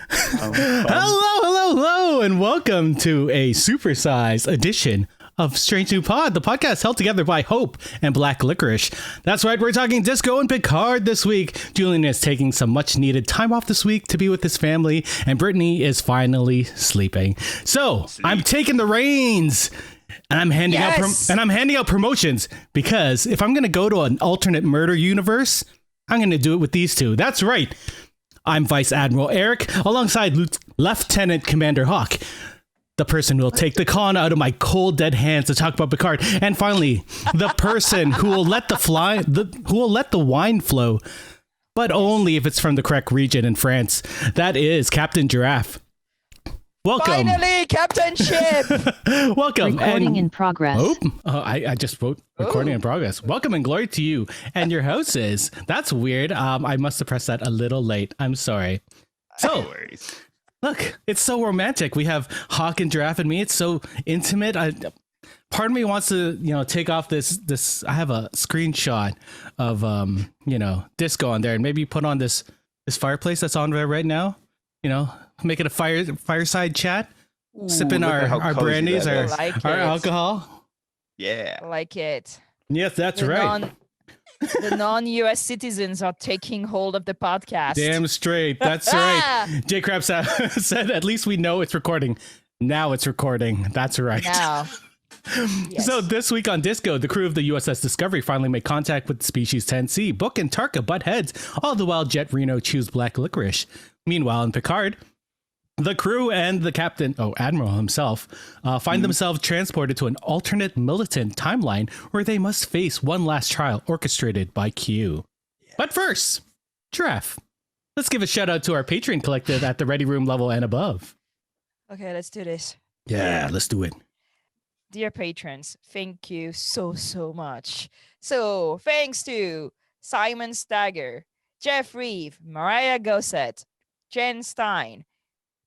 Hello, and welcome to a supersized edition of Strange New Pod, the podcast held together by Hope and Black Licorice. That's right, we're talking Disco and Picard this week. Julian is taking some much-needed time off this week to be with his family, and Brittany is finally sleeping. So, I'm taking the reins. And I'm handing out promotions because if I'm going to go to an alternate murder universe, I'm going to do it with these two. That's right. I'm Vice Admiral Eric alongside Lieutenant Commander Hawk, the person who will take the con out of my cold dead hands to talk about Picard. And finally, the person who will let the wine flow, but only if it's from the correct region in France. That is Captain Giraffe. Welcome. Finally, Captain Ship. Welcome. Recording in progress. I just wrote recording in progress. Welcome and glory to you and your houses. That's weird. I must have pressed that a little late. I'm sorry. So, look, it's so romantic. We have Hawk and Giraffe and me. It's so intimate. Part of me wants to, take off this. I have a screenshot of, disco on there, and maybe put on this fireplace that's on there right now. Make it a fireside chat, sipping our brandies, our alcohol. Yeah. I like it. Yes, that's right. The non-US citizens are taking hold of the podcast. Damn straight. That's right. J. Crab said, at least we know it's recording. Now it's recording. That's right. Now. Yes. So this week on Disco, the crew of the USS Discovery finally make contact with Species 10C. Book and Tarka butt heads, all the while Jet Reno chews black licorice. Meanwhile, in Picard, the crew and the captain, Admiral himself, find themselves transported to an alternate militant timeline where they must face one last trial orchestrated by Q. Yeah. But first, Giraffe, let's give a shout out to our Patreon collective at the Ready Room level and above. Okay, let's do this. Yeah, let's do it. Dear patrons, thank you so much. So, thanks to Simon Stagger, Jeff Reeve, Mariah Gossett, Jen Stein,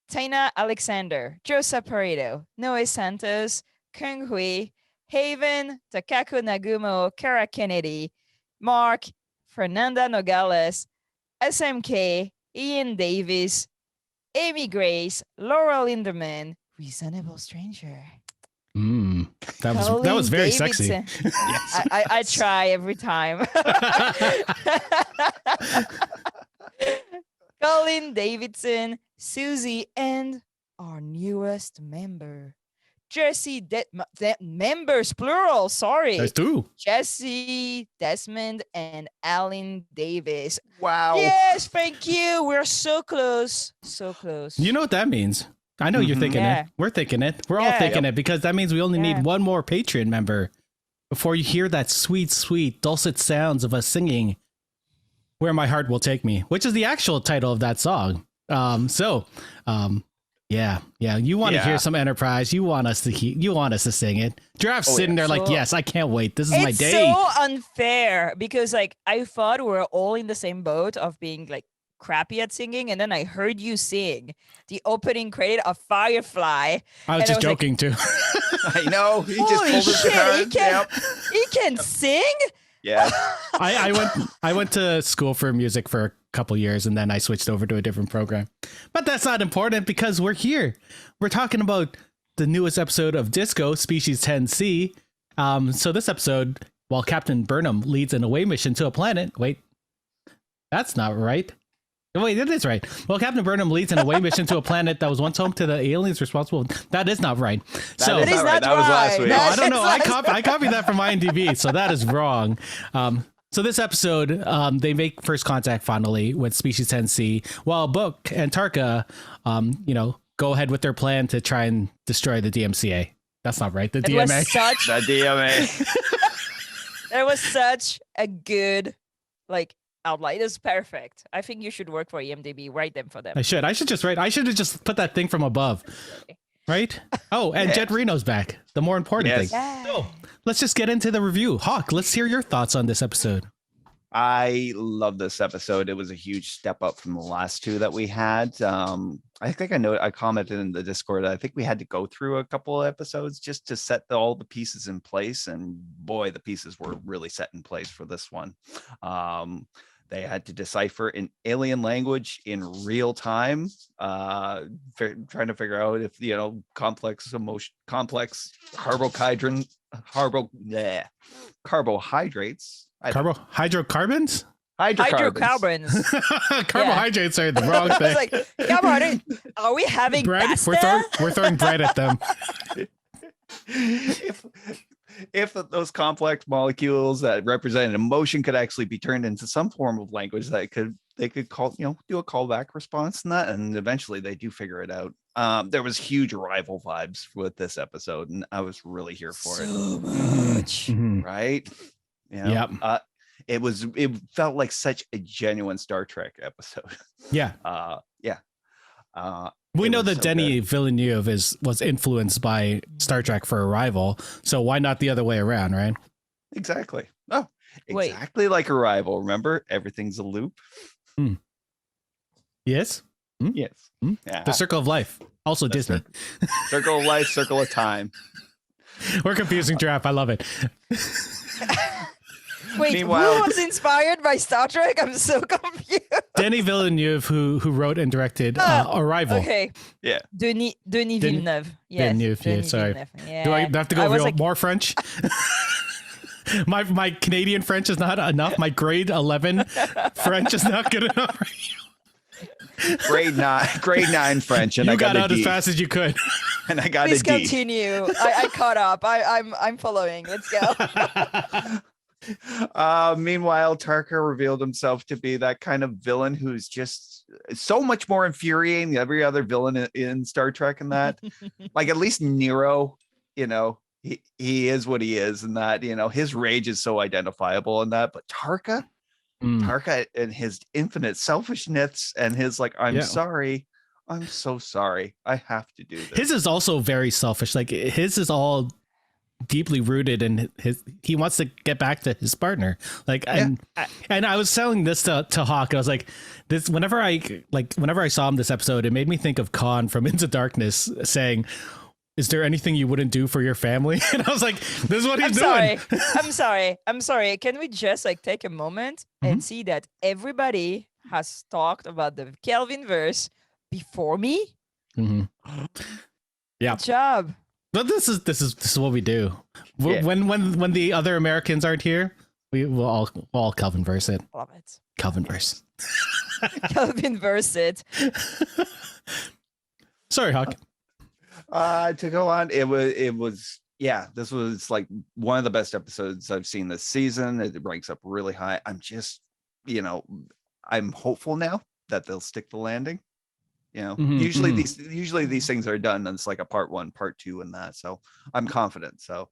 Tina Alexander, Joseph Pareto, Noe Santos, Kung Hui, Haven, Takaku Nagumo, Kara Kennedy, Mark, Fernanda Nogales, SMK, Ian Davis, Amy Grace, Laura Linderman, Reasonable Stranger. That was very sexy. Yes. I try every time. Colin Davidson, Susie, and our newest member, Jesse. Members plural. Sorry. There's two. Jesse, Desmond, and Alan Davis. Wow. Yes, thank you. We're so close. So close. You know what that means? I know you're thinking it. We're thinking it. We're all thinking it because that means we only need one more Patreon member before you hear that sweet, sweet, dulcet sounds of us singing Where My Heart Will Take Me, which is the actual title of that song. You want to hear some Enterprise. You want us to sing it. Giraffe's sitting there like, yes, I can't wait. This is my day. It's so unfair because I thought we were all in the same boat of being crappy at singing, and then I heard you sing the opening credit of Firefly. I was just joking too. I know. He just holy pulled his guitar. He can sing? Yeah. I went to school for music for a couple years, and then I switched over to a different program. But that's not important because we're here. We're talking about the newest episode of Disco, Species 10C. So this episode, while Captain Burnham leads an away mission to a planet. Wait, that's not right. Wait, that is right. Well, Captain Burnham leads an away mission to a planet that was once home to the aliens responsible. That is not right. That is not right. That was last week. No, I don't know. I copied that from IMDb, so that is wrong. So this episode, they make first contact finally with Species 10C, while Book and Tarka, go ahead with their plan to try and destroy the DMCA. That's not right. The DMA. The DMA. There was such a good, outline. It was perfect. I think you should work for IMDb. Write them for them. I should just write. I should have just put that thing from above. Right? Oh, and Jet Reno's back. The more important thing. Yeah. So let's just get into the review. Hawk, let's hear your thoughts on this episode. I love this episode. It was a huge step up from the last two that we had. I think I commented in the Discord. I think we had to go through a couple of episodes just to set all the pieces in place. And boy, the pieces were really set in place for this one. They had to decipher an alien language in real time, trying to figure out if complex carbohydrates. Hydrocarbons? Hydrocarbons. Carbohydrates are the wrong I thing. was like, carbohydrates. Are we having Bread? pasta? We're throwing bread at them. If those complex molecules that represent emotion could actually be turned into some form of language that they could call, do a callback response in that, and eventually they do figure it out. There was huge Arrival vibes with this episode, and I was really here for it. So much. Right? Yep. It felt like such a genuine Star Trek episode. Yeah. We know that so Denis Villeneuve was influenced by Star Trek for Arrival, so why not the other way around, right? Exactly. Oh, Wait. exactly like Arrival. Remember, everything's a loop. Yes. Yes. Yeah. The Circle of Life, also Disney. Circle of life, circle of time. We're confusing Giraffe. I love it. Wait, Meanwhile- who was inspired by Star Trek? I'm so confused. Denis Villeneuve, who wrote and directed Arrival. Okay. Yeah. Denis Villeneuve. Yes. Villeneuve, yeah, Denis sorry. Villeneuve. Yeah. Do I have to go was real like, more French? My Canadian French is not enough. My grade 11 French is not good enough. Grade 9 French, and You I got out a as D. fast as you could. And I got Please a D. continue. I caught up. I'm following. Let's go. Meanwhile, Tarka revealed himself to be that kind of villain who's just so much more infuriating than every other villain in Star Trek. And that, like, at least Nero, he is what he is, and that his rage is so identifiable in that. But Tarka and his infinite selfishness and his I'm sorry, I'm so sorry, I have to do this. His is also very selfish. Like his is all deeply rooted in he wants to get back to his partner. And I was telling this to Hawk. I was like, this whenever I saw him this episode, it made me think of Khan from Into Darkness saying, "Is there anything you wouldn't do for your family?" And I was like, this is what he's doing. I'm sorry. Can we just take a moment and see that everybody has talked about the Kelvin verse before me? Mm-hmm. Yeah. Good job. But this is what we do. Yeah. When the other Americans aren't here, we'll all Kelvin verse it. Love it. Kelvin verse. Kelvin verse it. Sorry, Hawk. To go on, it was this was one of the best episodes I've seen this season. It ranks up really high. I'm just I'm hopeful now that they'll stick the landing. Usually these things are done and it's like a part 1, part 2, and that. So I'm confident. So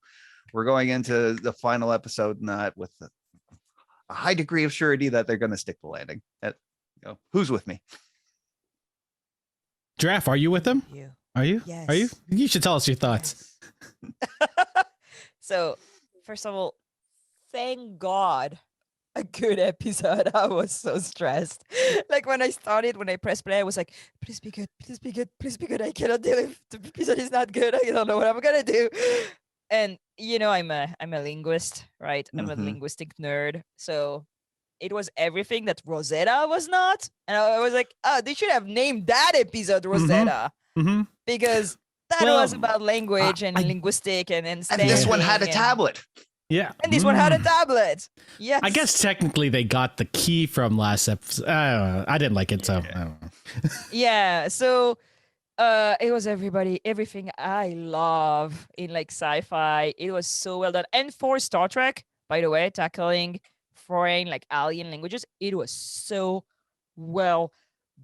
we're going into the final episode and that with a high degree of surety that they're going to stick the landing. Who's with me? Giraffe, are you with them? You. Are you? Yes. Are you? You should tell us your thoughts. Yes. So, first of all, thank God, a good episode. I was so stressed. When I pressed play, I was like, please be good, please be good, please be good. I cannot deal if the episode is not good. I don't know what I'm gonna do. And I'm a linguist, right? I'm a linguistic nerd. So it was everything that Rosetta was not. And I was like, they should have named that episode Rosetta. Because that was about language and linguistic and this one had a tablet. Yeah. And this one had a tablet. Yes. I guess technically they got the key from last episode. I don't know. I didn't like it, so I don't know. Yeah. So it was everything I love in sci-fi. It was so well done. And for Star Trek, by the way, tackling foreign alien languages, it was so well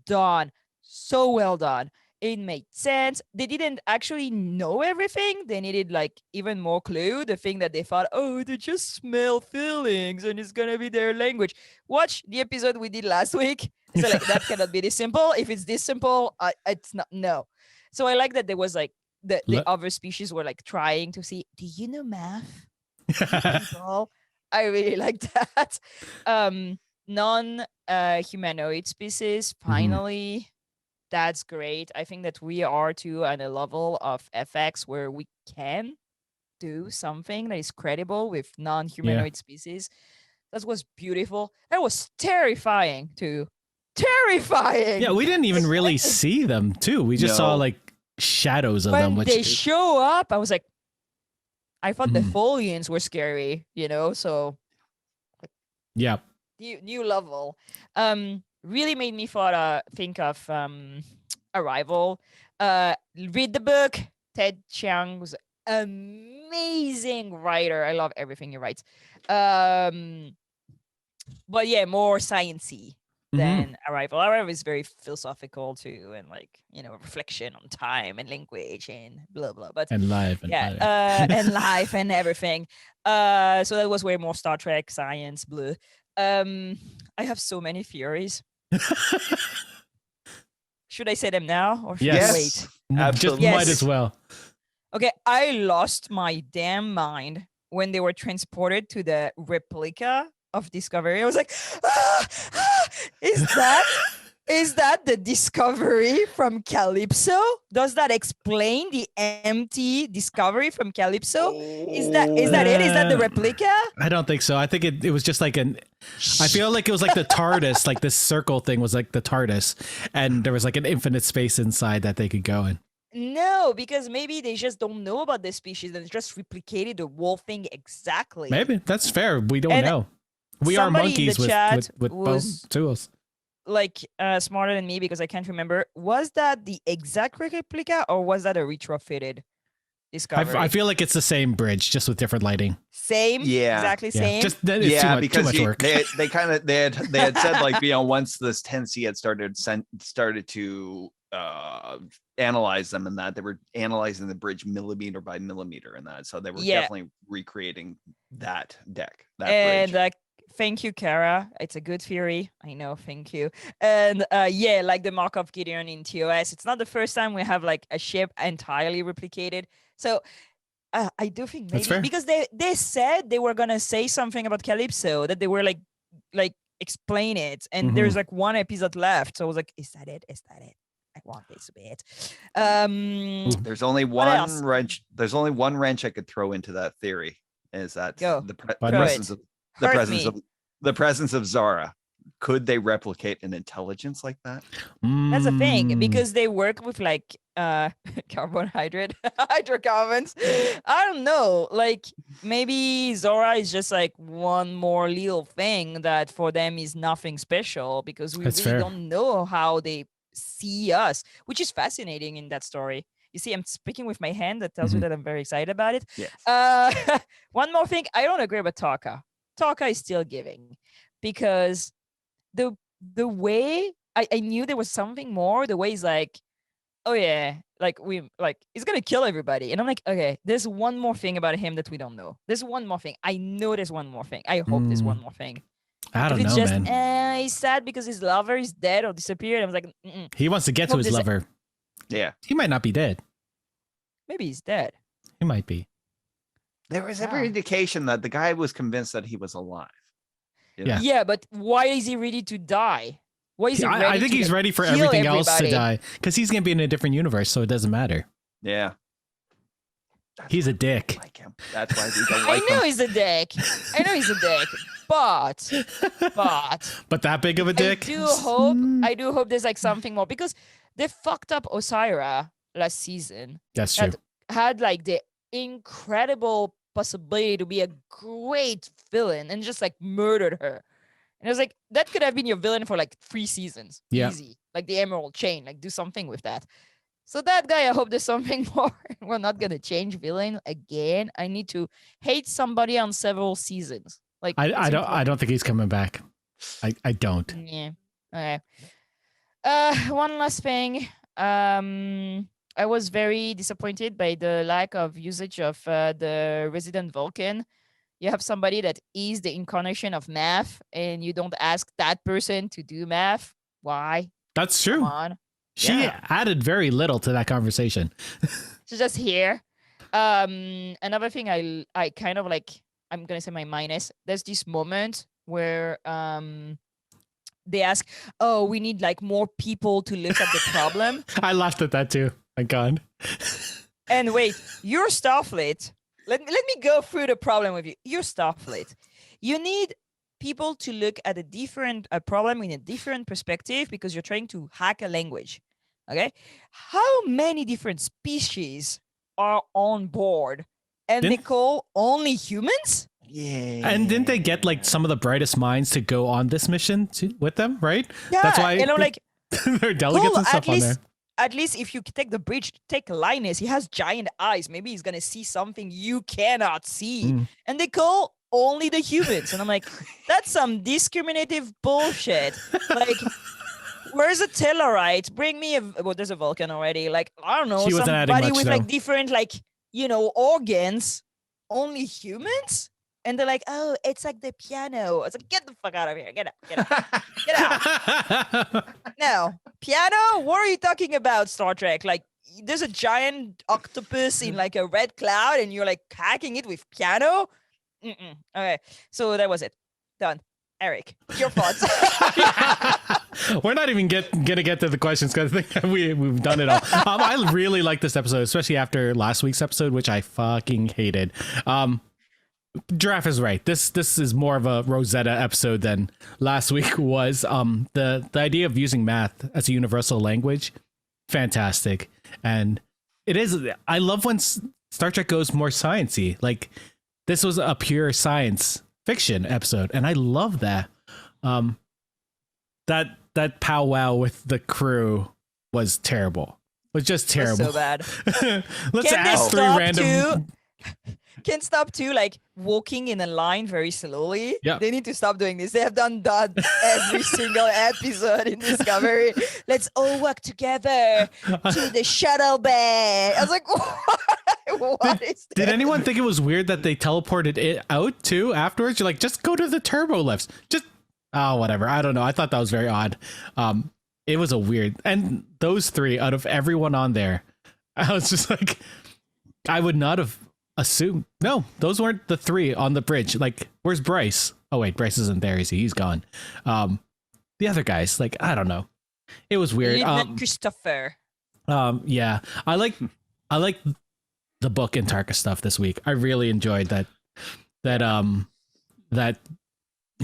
done. So well done. It made sense. They didn't actually know everything. They needed even more clue. The thing that they thought, they just smell feelings and it's gonna be their language. Watch the episode we did last week. So that cannot be this simple. If it's this simple, it's not. No. So I like that there was the other species were trying to see, do you know math? People? I really like that. Non-humanoid species, finally. That's great. I think that we are too at a level of FX where we can do something that is credible with non-humanoid species. That was beautiful. That was terrifying too. Terrifying. Yeah, we didn't even really see them too. We just saw No. like shadows of When them. Which they show up, I was like, I thought the Mhm. Folians were scary, so yeah, new level. Really made me think of Arrival. Read the book. Ted Chiang was amazing writer. I love everything he writes. But yeah, more sciencey than Arrival. Arrival is very philosophical too, and like reflection on time and language and blah blah. But and live. And and life and everything. So that was way more Star Trek science blue. I have so many theories. Should I say them now or should Yes. I wait? Just Absolutely. might as well. Okay, I lost my damn mind when they were transported to the replica of Discovery. I was like, is that the Discovery from Calypso? Does that explain the empty Discovery from Calypso? Is that it? Is that the replica? I don't think so. I think it was just like I feel like it was like the TARDIS, like this circle thing was like the TARDIS, and there was like an infinite space inside that they could go in. No, because maybe they just don't know about this species and just replicated the whole thing exactly. Maybe that's fair. We don't And know. We are somebody in monkeys the chat with was- bone tools. Like smarter than me because I can't remember. Was that the exact replica or was that a retrofitted Discovery? I feel like it's the same bridge, just with different lighting. Same. Yeah. Exactly Yeah, same. just that is too because much work. they had said like once this 10C had started to analyze them and that they were analyzing the bridge millimeter by millimeter and that, so they were definitely recreating that deck, that and bridge. thank you, Kara. It's a good theory. I know. Thank you. And like the Markov Gideon in TOS, it's not the first time we have like a ship entirely replicated. So I do think That's maybe fair. because they said they were gonna say something about Calypso, that they were like explain it, and there's like one episode left. So I was like, is that it? Is that it? I want this to be it. There's only what one else? wrench. There's only one wrench I could throw into that theory. Is that Go. the Throw presence it. of the Hurt presence me. of the presence of Zara? Could they replicate an intelligence like that? That's the thing, Mm. because they work with like carbohydrate hydrocarbons. I don't know. Like maybe Zora is just like one more little thing that for them is nothing special because we That's really fair. don't know how they see us, which is fascinating in that story. You see, I'm speaking with my hand. That tells you that I'm very excited about it. Yes. One more thing, I don't agree with Taka. Taka is still giving because the way I knew there was something more. The way he's like, oh yeah, like he's gonna kill everybody, and I'm like, okay, there's one more thing about him that we don't know. There's one more thing. I know there's one more thing. I hope there's one more thing. I don't If it's know, just man. he's sad because his lover is dead or disappeared, I was like, He wants to get to hope his this- lover. Yeah. He might not be dead. maybe he's dead. He might be. There was Yeah. every indication that the guy was convinced that he was alive. You know? Yeah. Yeah, but why is he ready to die? Why is he ready I think to, he's like, ready for kill everything else to everybody? die because he's gonna be in a different universe, so it doesn't matter. Yeah. That's He's why a we dick. don't like him. That's why we don't I like know him. he's a dick. I know he's a dick. But But that big of a dick? I do hope there's like something more because they fucked up Osira last season. That's true. That had like the incredible possibility to be a great villain and just like murdered her. And I was like, that could have been your villain for like 3 seasons. Yeah. Easy. Like the Emerald Chain. Like do something with that. So that guy, I hope there's something more. We're not gonna change villain again. I need to hate somebody on several seasons. Like I it's don't think he's coming back. I don't. yeah. Okay. One last thing. I was very disappointed by the lack of usage of the Resident Vulcan. You have somebody that is the incarnation of math, and you don't ask that person to do math. Why? That's Come true. on. She Yeah. added very little to that conversation. She's just here. Another thing I kind of like, I'm gonna say my minus. There's this moment where they ask, oh, we need like more people to lift up the problem. I laughed at that too. Thank God. And wait, you're Starfleet. Let me go through the problem with you. You're Starfleet. You need people to look at a different problem in a different perspective because you're trying to hack a language. Okay, how many different species are on board, and they call only humans? Yeah. And didn't they get like some of the brightest minds to go on this mission with them, right? Yeah, That's why and I'm like, there are delegates and stuff on there. At least if you take the bridge, take Linus, he has giant eyes. Maybe he's gonna see something you cannot see. And they call only the humans. And I'm like, that's some discriminative bullshit. Like, where's a Tellarite? Bring me well, there's a Vulcan already. Like, I don't know, somebody with like different, like, you know, organs. Only humans? And they're like, oh, it's like the piano. I was like, get the fuck out of here. Get out. Get out. No. Piano? What are you talking about, Star Trek? Like, there's a giant octopus in like a red cloud and you're like hacking it with piano? Okay. So that was it. Done. Eric, your thoughts? We're not even gonna get to the questions because I think we've done it all. I really like this episode, especially after last week's episode, which I fucking hated. Giraffe is right. This is more of a Rosetta episode than last week was. The idea of using math as a universal language, fantastic. And it is. I love when Star Trek goes more sciencey. Like this was a pure science fiction episode, and I love that. That powwow with the crew was terrible. It was just terrible. So bad. Let's ask three random. Can't stop too, like walking in a line very slowly. Yeah. They need to stop doing this. They have done that every single episode in Discovery. Let's all work together to the shuttle bay. I was like, what is this? Did anyone think it was weird that they teleported it out too afterwards? You're like, just go to the turbo lifts. Just whatever. I don't know. I thought that was very odd. It was a weird, and those three out of everyone on there, I was just like, I would not have assumed. No, those weren't the three on the bridge. Like, where's Bryce? Oh wait, Bryce isn't there. Is he? He's gone. The other guys, like, I don't know. It was weird. Christopher. Yeah, I like the book and Tarka stuff this week. I really enjoyed that you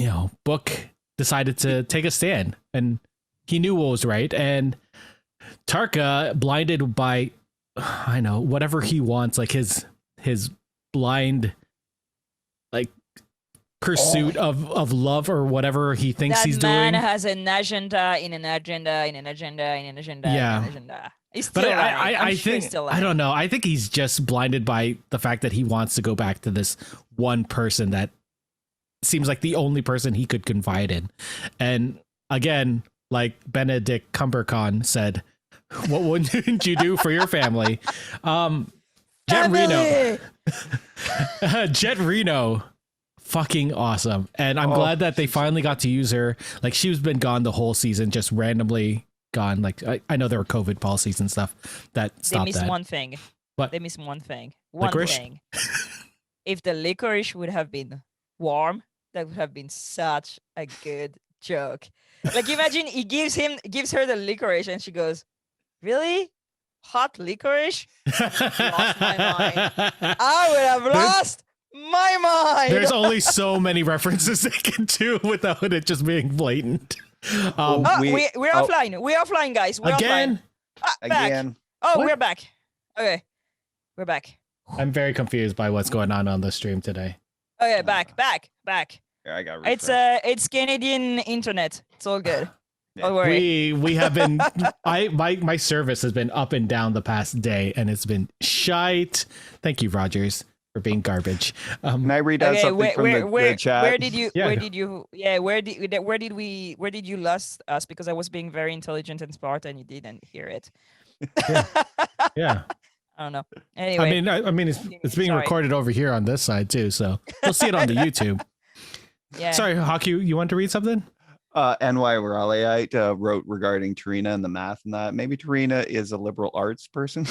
know, book decided to take a stand, and he knew what was right, and Tarka, blinded by I know whatever he wants, like his blind like pursuit of love or whatever he thinks he's doing. That man has an agenda in an agenda in an agenda in an agenda in an agenda. He's still but I think I don't know. I think he's just blinded by the fact that he wants to go back to this one person that seems like the only person he could confide in. And again, like Benedict Cumbercon said, what wouldn't you do for your family? Jet Reno, fucking awesome. And I'm glad that they finally got to use her. Like, she's been gone the whole season, just randomly gone. Like, I know there were COVID policies and stuff that stopped that. They missed one thing. What? They missed one thing. Licorice? If the licorice would have been warm, that would have been such a good joke. Like, imagine he gives her the licorice and she goes, really? Hot licorice? Lost my mind. I would have lost my mind. There's only so many references they can do without it just being blatant. We're offline. We're offline, guys. We're again? Offline. Back. Oh, what? We're back. Okay. We're back. I'm very confused by what's going on the stream today. Okay, back. Yeah, I got refreshed. It's Canadian internet. It's all good. Yeah. Don't worry. We have been my service has been up and down the past day, and it's been shite. Thank you, Rogers, for being garbage. Can I read out something from the chat? Where did you lose us? Because I was being very intelligent and smart, and you didn't hear it. Yeah. I don't know. Anyway, I mean, it's being recorded over here on this side too, so we'll see it on the YouTube. Yeah. Sorry, Hawk, you want to read something? NY Raleigite wrote regarding Tarina and the math and that. Maybe Tarina is a liberal arts person.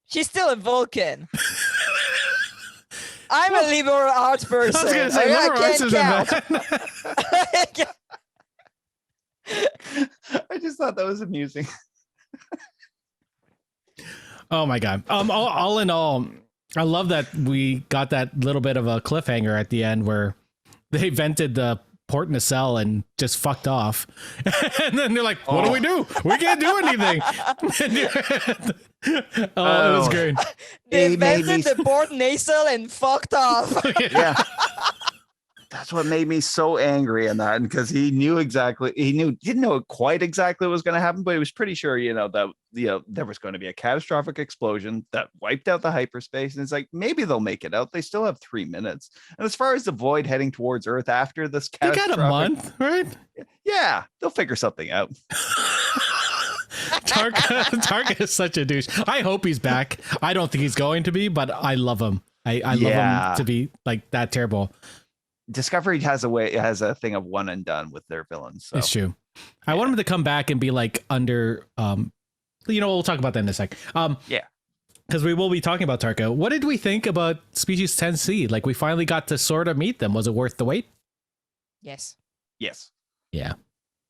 She's still a Vulcan. I'm a liberal arts person. I was going to say, liberal arts is I just thought that was amusing. Oh my God. All in all, I love that we got that little bit of a cliffhanger at the end where they vented the port nacelle and just fucked off. And then they're like, what do we do? We can't do anything. It was great. They vented the port nacelle and fucked off. Yeah. That's what made me so angry in that, because he didn't know quite exactly what was going to happen, but he was pretty sure, that there was going to be a catastrophic explosion that wiped out the hyperspace. And it's like, maybe they'll make it out. They still have 3 minutes. And as far as the void heading towards Earth after this they got a month, right? Yeah, they'll figure something out. Tarka is such a douche. I hope he's back. I don't think he's going to be, but I love him. I love him to be like that terrible. Discovery has a thing of one and done with their villains. So. It's true. I want him to come back and be like under, we'll talk about that in a sec. Yeah. Because we will be talking about Tarka. What did we think about Species 10C? Like, we finally got to sort of meet them. Was it worth the wait? Yes. Yes. Yeah.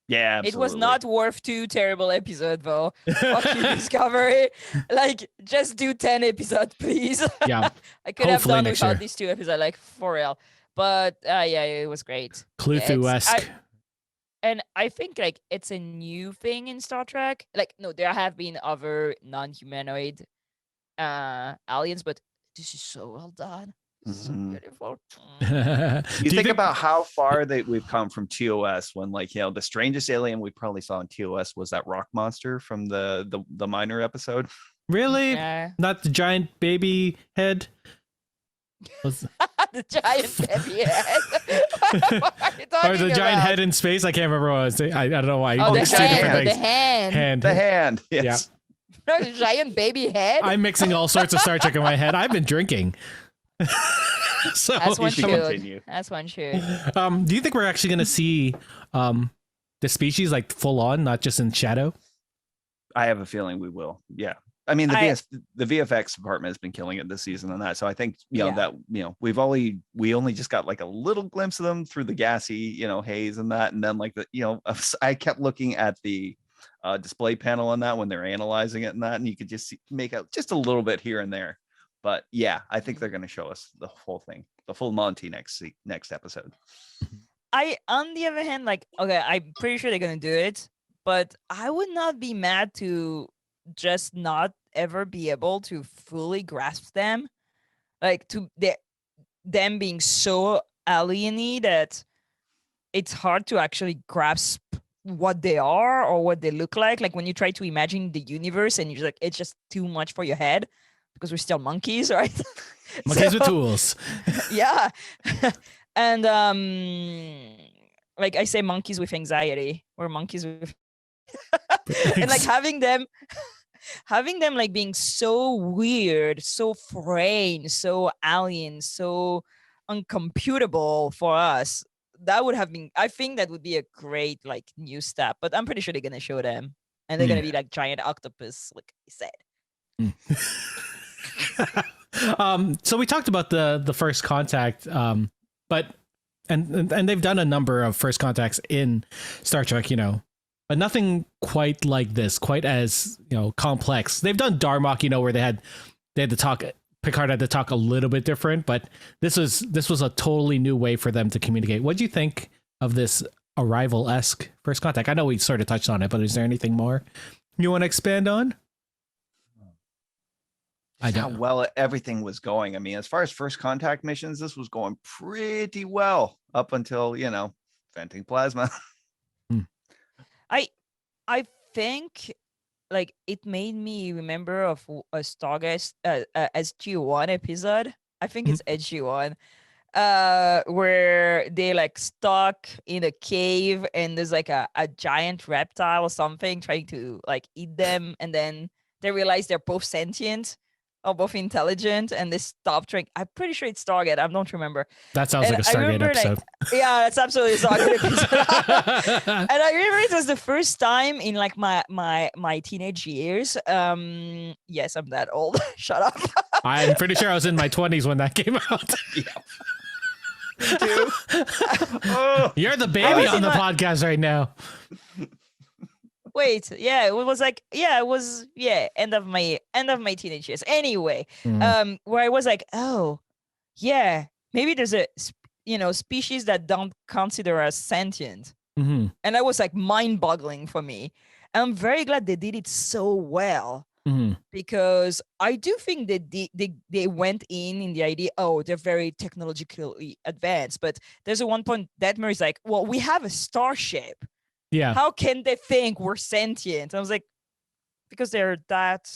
Yeah, absolutely. It was not worth 2 terrible episodes, though. Fuck you, Discovery. Like, just do 10 episodes, please. Yeah. I could have done next without year. these 2 episodes, like, for real. But, yeah, it was great. Cluthu-esque. And I think, like, it's a new thing in Star Trek. Like, no, there have been other non-humanoid aliens, but this is so well done. So beautiful. You think about how far we've come from TOS, when the strangest alien we probably saw in TOS was that rock monster from the minor episode. Really? Yeah. Not the giant baby head? The giant baby head. What are you talking Or the giant about? head in space? I can't remember what I was saying. I don't know why. Oh, the It's two different hand. things. The hand. The hand. Yes. No, the giant baby head. I'm mixing all sorts of Star Trek in my head. I've been drinking. So That's one you should should. continue. That's one should. do you think we're actually going to see the species like full on, not just in shadow? I have a feeling we will. Yeah. I mean, the VFX department has been killing it this season on that. So I think, we only just got like a little glimpse of them through the gassy, haze and that. And then I kept looking at the display panel on that when they're analyzing it and that, and you could just make out just a little bit here and there. But yeah, I think they're going to show us the whole thing, the full Monty next episode. On the other hand, I'm pretty sure they're going to do it, but I would not be mad to just not ever be able to fully grasp them, them being so alien-y that it's hard to actually grasp what they are or what they look like when you try to imagine the universe and you're like, it's just too much for your head because we're still monkeys, right? Monkeys with tools. Yeah. And I say monkeys with anxiety, or monkeys with and having them being so weird, so foreign, so alien, so uncomputable for us, I think that would be a great new step. But I'm pretty sure they're gonna show them, and they're gonna be like giant octopus, like I said. So we talked about the first contact, but they've done a number of first contacts in Star Trek, but nothing quite like this, quite as complex. They've done Darmok, where they had to talk. Picard had to talk a little bit different, but this was a totally new way for them to communicate. What do you think of this Arrival-esque first contact? I know we sort of touched on it, but is there anything more you want to expand on? How well everything was going. I mean, as far as first contact missions, this was going pretty well up until venting plasma. I think it made me remember of a Stargate SG1 episode. I think it's SG1, where they stuck in a cave and there's a giant reptile or something trying to eat them, and then they realize they're both sentient or both intelligent, and they stop trying. I'm pretty sure it's Stargate. I don't remember. That sounds like a Stargate episode. Yeah, that's absolutely a Stargate episode. And I remember it was the first time in my teenage years. Yes, I'm that old. Shut up. I'm pretty sure I was in my 20s when that came out. Me too. Oh. You're the baby on the podcast right now. Wait, yeah, it was end of my teenage years. Anyway, where I was like, oh, yeah, maybe there's species that don't consider us sentient. Mm-hmm. And that was like mind-boggling for me. And I'm very glad they did it so well. Mm-hmm. Because I do think that they went in the idea, oh, they're very technologically advanced. But there's a one point Detmer is like, well, we have a starship. Yeah. How can they think we're sentient? I was like, because they're that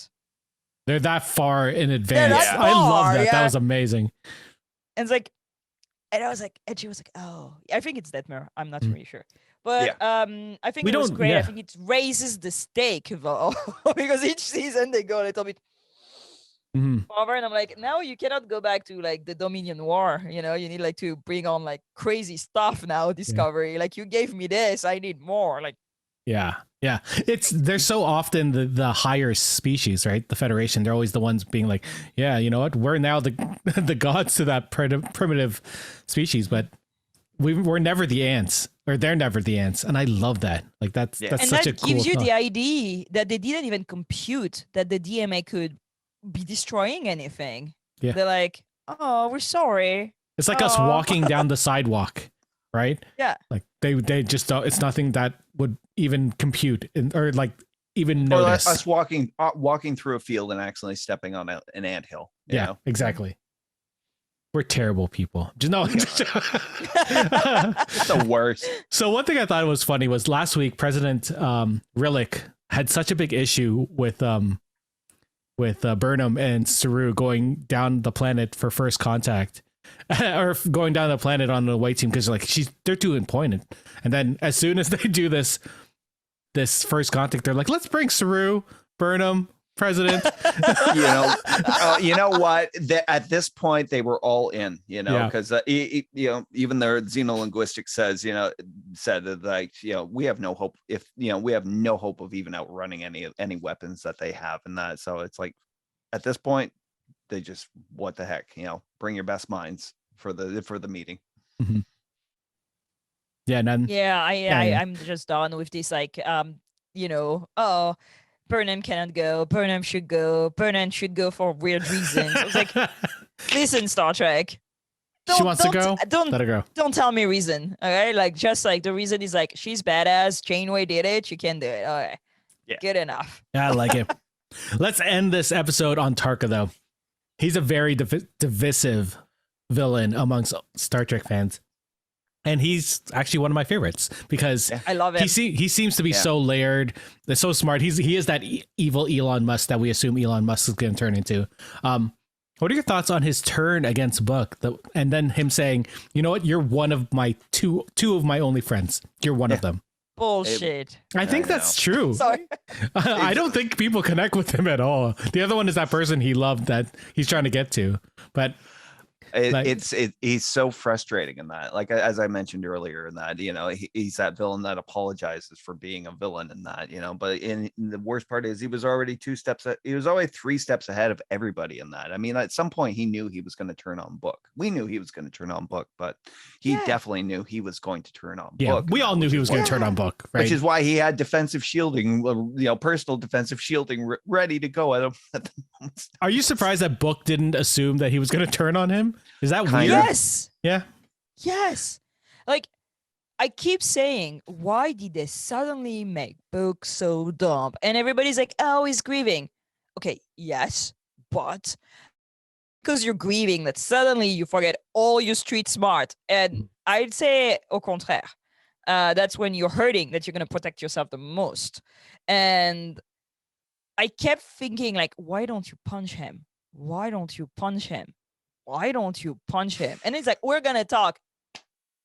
far in advance. that I love far, that. yeah. That was amazing. And it's like, and I was like, and she was like, oh, I think it's Detmer. I'm not really sure. But I think We it was don't- great. yeah. I think it raises the stake though, because each season they go a little bit Mhm. farther, and I'm like, now you cannot go back to like the Dominion War. You need like to bring on like crazy stuff now. Discovery, like you gave me this, I need more. Like, Yeah. They're so often the higher species, right? The Federation. They're always the ones being like, yeah, you know what? We're now the the gods to that primitive species, but we're never the ants, or they're never the ants, and I love that. Like that's and such a that cool gives you thought. the idea that they didn't even compute that the DMA could be destroying anything. Yeah. They're like, oh, we're sorry. It's like us Aw. walking down the sidewalk, right? Yeah. Like they just don't. It's nothing that would even compute or like even Or notice. us walking through a field and accidentally stepping on an anthill. You Yeah, know? exactly. We're terrible people. Just no. It's the worst. So one thing I thought was funny was last week President Rillick had such a big issue with Burnham and Saru going down the planet for first contact, or going down the planet on the white team, because like they're too important. And then as soon as they do this first contact, they're like, let's bring Saru, Burnham, President. You know what? At this point, they were all in. Because even their xenolinguistics said that, like, we have no hope we have no hope of even outrunning any weapons that they have, and that. So it's like, at this point, they just, what the heck, bring your best minds for the meeting. Mm-hmm. Yeah, none. Yeah, Yeah. I'm just done with this. Like, oh, Burnham cannot go. Burnham should go. Burnham should go for weird reasons. I was like, listen, Star Trek. She wants to go. Don't Let her go. Don't tell me reason. Okay, like just like the reason is like she's badass. Janeway did it. You can do it. Okay, Yeah. Good enough. Yeah, I like it. Let's end this episode on Tarka, though. He's a very divisive villain amongst Star Trek fans. And he's actually one of my favorites because I love it. he seems to be so layered. They're so smart. He is that evil Elon Musk that we assume Elon Musk is going to turn into. What are your thoughts on his turn against Book? And then him saying, you know what? You're one of my two of my only friends. You're one of them. Bullshit. I think that's true. Sorry. I don't think people connect with him at all. The other one is that person he loved that he's trying to get to. But he's so frustrating in that, like, as I mentioned earlier, in that he's that villain that apologizes for being a villain in that, but in the worst part is he was already 3 steps ahead of everybody in that. I mean, at some point he knew he was going to turn on Book. We knew he was going to turn on Book, but he definitely knew he was going to turn on Book. We all knew he was going to turn on Book, right? Which is why he had defensive shielding, personal defensive shielding ready to go at him at the moment. Are you surprised that Book didn't assume that he was going to turn on him? Is that weird? Yes. Yeah. Yes. Like, I keep saying, why did they suddenly make Book so dumb? And everybody's like, oh, he's grieving. Okay, yes, but because you're grieving, that suddenly you forget all your street smart. And I'd say au contraire. That's when you're hurting that you're going to protect yourself the most. And I kept thinking, like, why don't you punch him? Why don't you punch him? Why don't you punch him? And it's like, we're going to talk.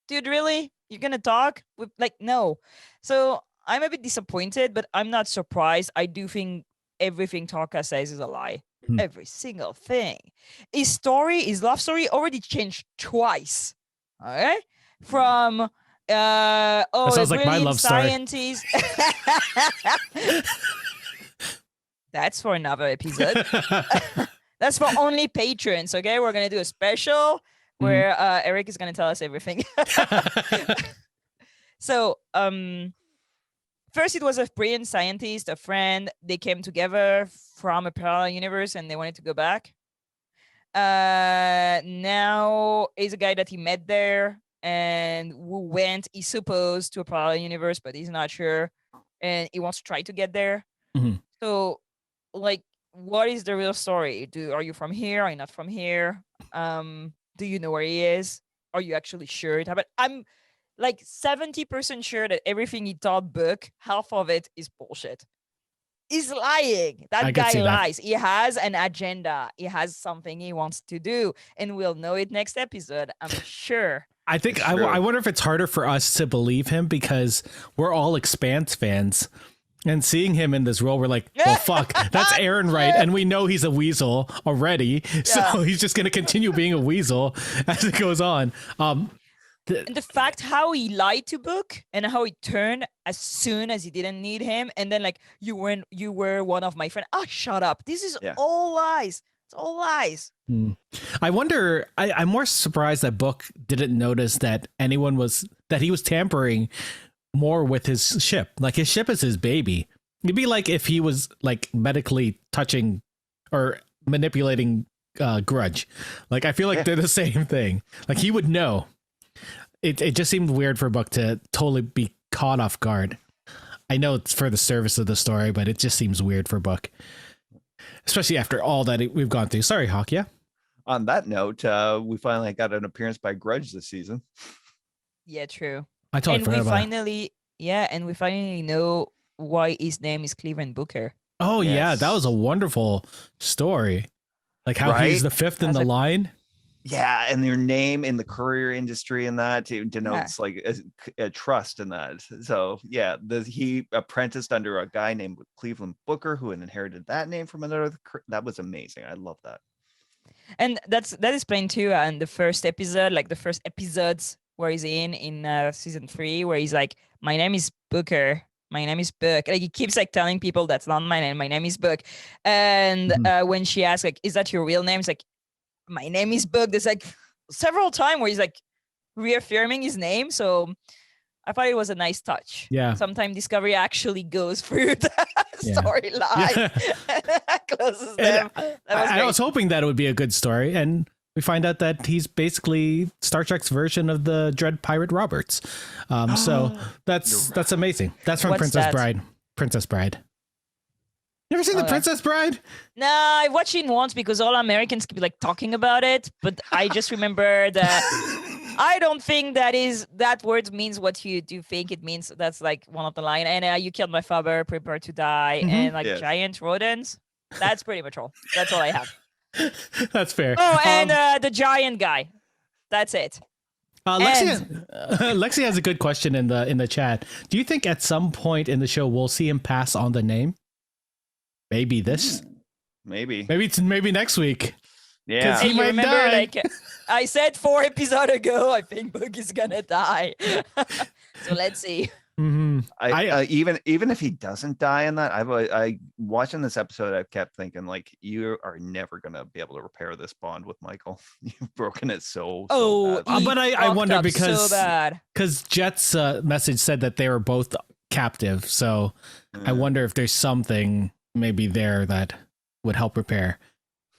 Dude, really? You're going to talk? Like, no. So I'm a bit disappointed, but I'm not surprised. I do think everything Tarka says is a lie. Every single thing. His love story already changed twice. All right? From, that sounds like my love story. scientist. That's for another episode. That's for only patrons, okay? We're going to do a special where Eric is going to tell us everything. So, first it was a brilliant scientist, a friend. They came together from a parallel universe and they wanted to go back. Now is a guy that he met there and who went, he's supposed to a parallel universe, but he's not sure. And he wants to try to get there. Mhm. So, like, what is the real story? Are you from here? Are you not from here? Do you know where he is? Are you actually sure it happened? I'm like 70% sure that everything he taught Book, half of it is bullshit. He's lying. I That could guy see that. lies. He has an agenda. He has something he wants to do, and we'll know it next episode. I'm sure. I think It's I true. wonder if it's harder for us to believe him because we're all Expanse fans. And seeing him in this role, we're like, well, fuck, that's Aaron Wright. And we know he's a weasel already. So Yeah. he's just going to continue being a weasel as it goes on. And the fact how he lied to Book and how he turned as soon as he didn't need him, and then like you were one of my friends. Oh, shut up! This is Yeah. all lies. It's all lies. I wonder, I'm more surprised that Book didn't notice that he was tampering more with his ship. Like his ship is his baby. It'd be like if he was like medically touching or manipulating Grudge. Like I feel like they're the same thing. Like he would know. It just seemed weird for Book to totally be caught off guard. I know it's for the service of the story, but it just seems weird for Book. Especially after all that we've gone through. Sorry, Hawk, yeah? On that note, we finally got an appearance by Grudge this season. Yeah, true. I totally And forgot we about finally, we finally know why his name is Cleveland Booker. Oh, yeah, Yes. that was a wonderful story. Like how Right? he's the fifth in That's the a- line. Yeah, and their name in the courier industry and that it denotes like a trust in that. So yeah, he apprenticed under a guy named Cleveland Booker who had inherited that name from another. That was amazing. I love that. And that is plain too in the first episode, like the first episodes where he's in season 3, where he's like, my name is Booker. My name is Book. Like he keeps like telling people that's not my name. My name is Book. And when she asks like, is that your real name? It's like, my name is Book. There's like several times where he's like reaffirming his name. So I thought it was a nice touch. Yeah. Sometimes Discovery actually goes through the Yeah. storyline and closes And them. That was I great. was hoping that it would be a good story, and we find out that he's basically Star Trek's version of the Dread Pirate Roberts. So that's amazing. That's from What's Princess that? Bride. Princess Bride. You ever seen the Okay. Princess Bride? Nah, I watched it once because all Americans keep like talking about it, but I just remember that I don't think that word means what you do think it means. That's like one of the line. And you killed my father, prepare to die, and like Yes. giant rodents. That's pretty much all. That's all I have. That's fair. Oh, and the giant guy. That's it. Lexi has a good question in the chat. Do you think at some point in the show we'll see him pass on the name? Maybe this. Maybe. Maybe next week. Yeah. He Hey, you might remember, die. like I said 4 episodes ago, I think Book is gonna die. So let's see. Mm-hmm. Even if he doesn't die in that, I watching this episode, I kept thinking like, you are never gonna be able to repair this bond with Michael. You've broken it so bad. he but I fucked wonder up because- so bad. Because Jet's message said that they were both captive, so I wonder if there's something maybe there that would help repair.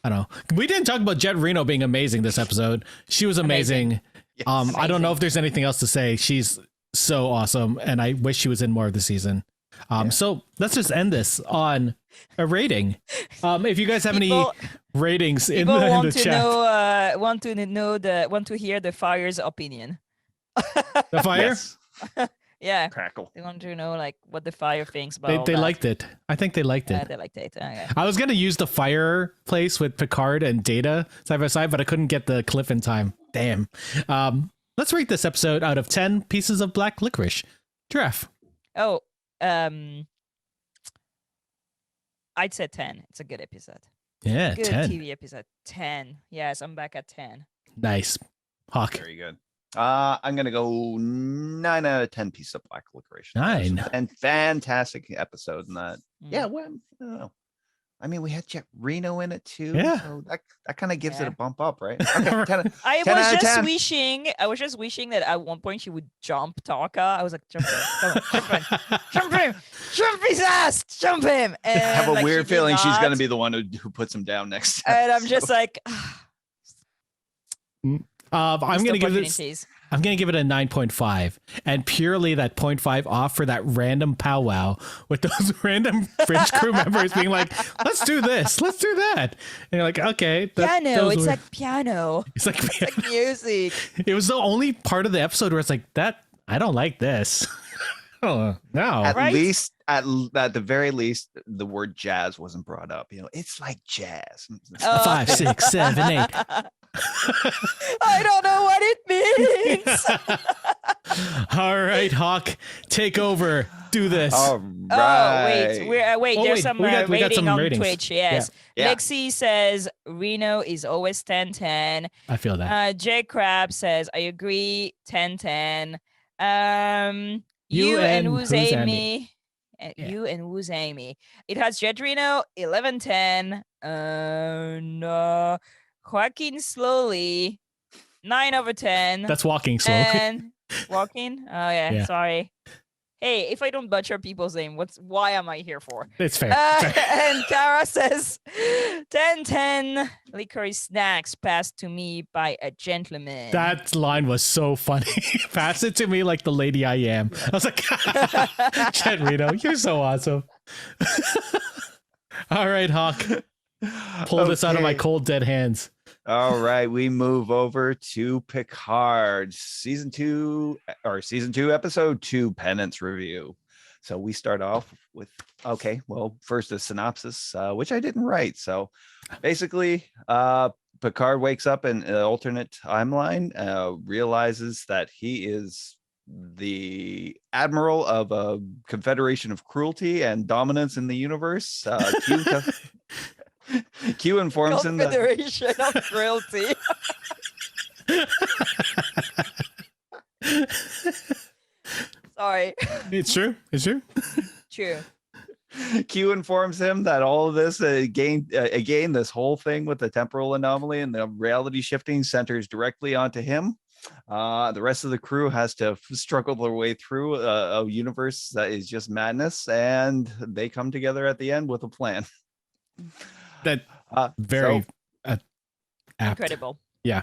I don't know. We didn't talk about Jet Reno being amazing this episode. She was amazing. Yes. I don't know if there's anything else to say. She's so awesome, and I wish she was in more of the season. So let's just end this on a rating. If you guys have any ratings in People the want to chat, want to hear the fire's opinion. the fire. Yes. Yeah, Crackle. they want to know like what the fire thinks about. all They that. liked it. I think they liked Yeah, it. they liked it. Okay. I was gonna use the fireplace with Picard and Data side by side, but I couldn't get the clip in time. Damn. Let's rate this episode out of 10 pieces of black licorice. Giraffe. Oh, I'd say 10. It's a good episode. Yeah, Good 10. TV episode. 10. Yes, I'm back at 10. Nice. Hawk. Very good. I'm gonna go 9 out of 10 pieces of black licorice. Nine. And fantastic episode in that. Mm. Yeah, well, I don't know. I mean, we had Jet Reno in it too. Yeah. So that kind of gives it Yeah. a bump up, right? Okay, 10 I 10 was out of just 10. wishing. I was just wishing that at one point she would jump Taka. I was like, jump him, jump him, jump his ass, jump him. And I have a like, weird she did feeling she's gonna not. be the one who puts him down next. And I'm episode. just like, I'm Missed gonna give this. opportunities. I'm gonna give it a 9.5, and purely that 0.5 off for that random powwow with those random fringe crew members being like, "Let's do this, let's do that," and you're like, "Okay." Piano. It's were- like piano. it's like It's like music. it was the only part of the episode where it's like that. I don't like this. Oh no! At Right? least, at the very least, the word jazz wasn't brought up. It's like jazz. Oh. 5, 6, 7, 8. I don't know what it means. All right, Hawk, take over. Do this. All Oh right. wait, Oh, there's wait, some we got rating some on ratings. Twitch. Yes, Yeah. Lexi says Reno is always 10-10. I feel that. J Crab says I agree 10-10. You You and and who's who's Amy? Amy? Yeah. You and who's Amy? It has Jet Reno 11-10. No, Joaquin Slowly 9/10. That's walking slowly. And walking. Oh yeah, Yeah. sorry. Hey, if I don't butcher people's name, why am I here for? It's fair. And Kara says 10-10 licorice snacks passed to me by a gentleman. That line was so funny. Pass it to me like the lady I am. I was like, Chet Reno, you're so awesome. All right, Hawk, pull this out of my Okay. cold, dead hands. All right, we move over to Picard, season 2, episode 2, Penance review. So we start off with, first a synopsis, which I didn't write. So basically, Picard wakes up in an alternate timeline, realizes that he is the admiral of a confederation of cruelty and dominance in the universe. Q informs him that Confederation of Cruelty. Sorry. It's true. It's true. True. Q informs him that all of this again, this whole thing with the temporal anomaly and the reality shifting centers directly onto him. The rest of the crew has to struggle their way through a universe that is just madness, and they come together at the end with a plan. That Very apt. Incredible. Yeah.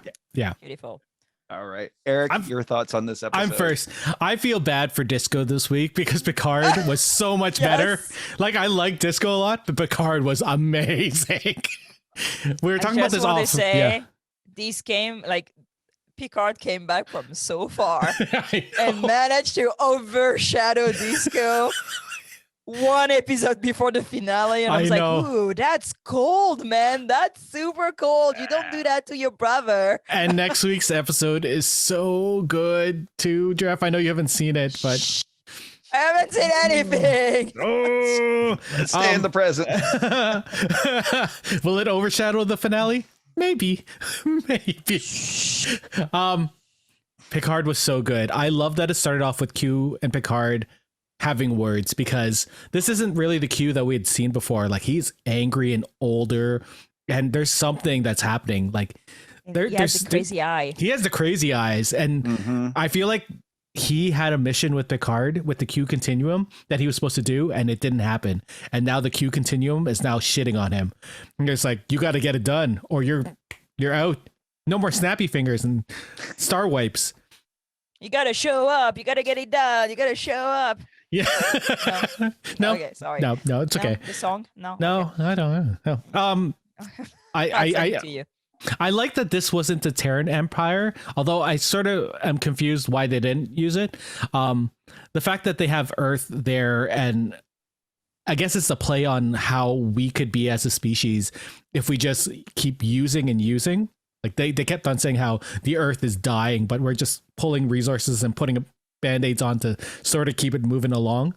Beautiful. all right, Eric, your thoughts on this episode? I'm first. I feel bad for Disco this week because Picard was so much better. Like, I like Disco a lot, but Picard was amazing. We were talking about this all. all. Say, these came like Picard came back from so far and managed to overshadow Disco one episode before the finale, and I was like, ooh, that's cold, man. That's super cold. You don't do that to your brother. And next week's episode is so good too, Jeff. I know you haven't seen it, but I haven't seen anything. oh, Let's stay in the present. Will it overshadow the finale? Maybe. Maybe. Picard was so good. I love that it started off with Q and Picard having words, because this isn't really the Q that we had seen before. Like, he's angry and older, and there's something that's happening. Like, He has the crazy eye. He has the crazy eyes, and I feel like he had a mission with Picard with the Q continuum that he was supposed to do, and it didn't happen. And now the Q continuum is now shitting on him. And it's like, you got to get it done, or you're out. No more snappy fingers and star wipes. You gotta show up. You gotta get it done. You gotta show up. Yeah. No. Okay, sorry. No, it's okay. The song? No. No, Okay. I don't know. No. I like that this wasn't the Terran Empire, although I sort of am confused why they didn't use it. The fact that they have Earth there, and I guess it's a play on how we could be as a species if we just keep using and using. Like, they kept on saying how the Earth is dying, but we're just pulling resources and putting band-aids on to sort of keep it moving along.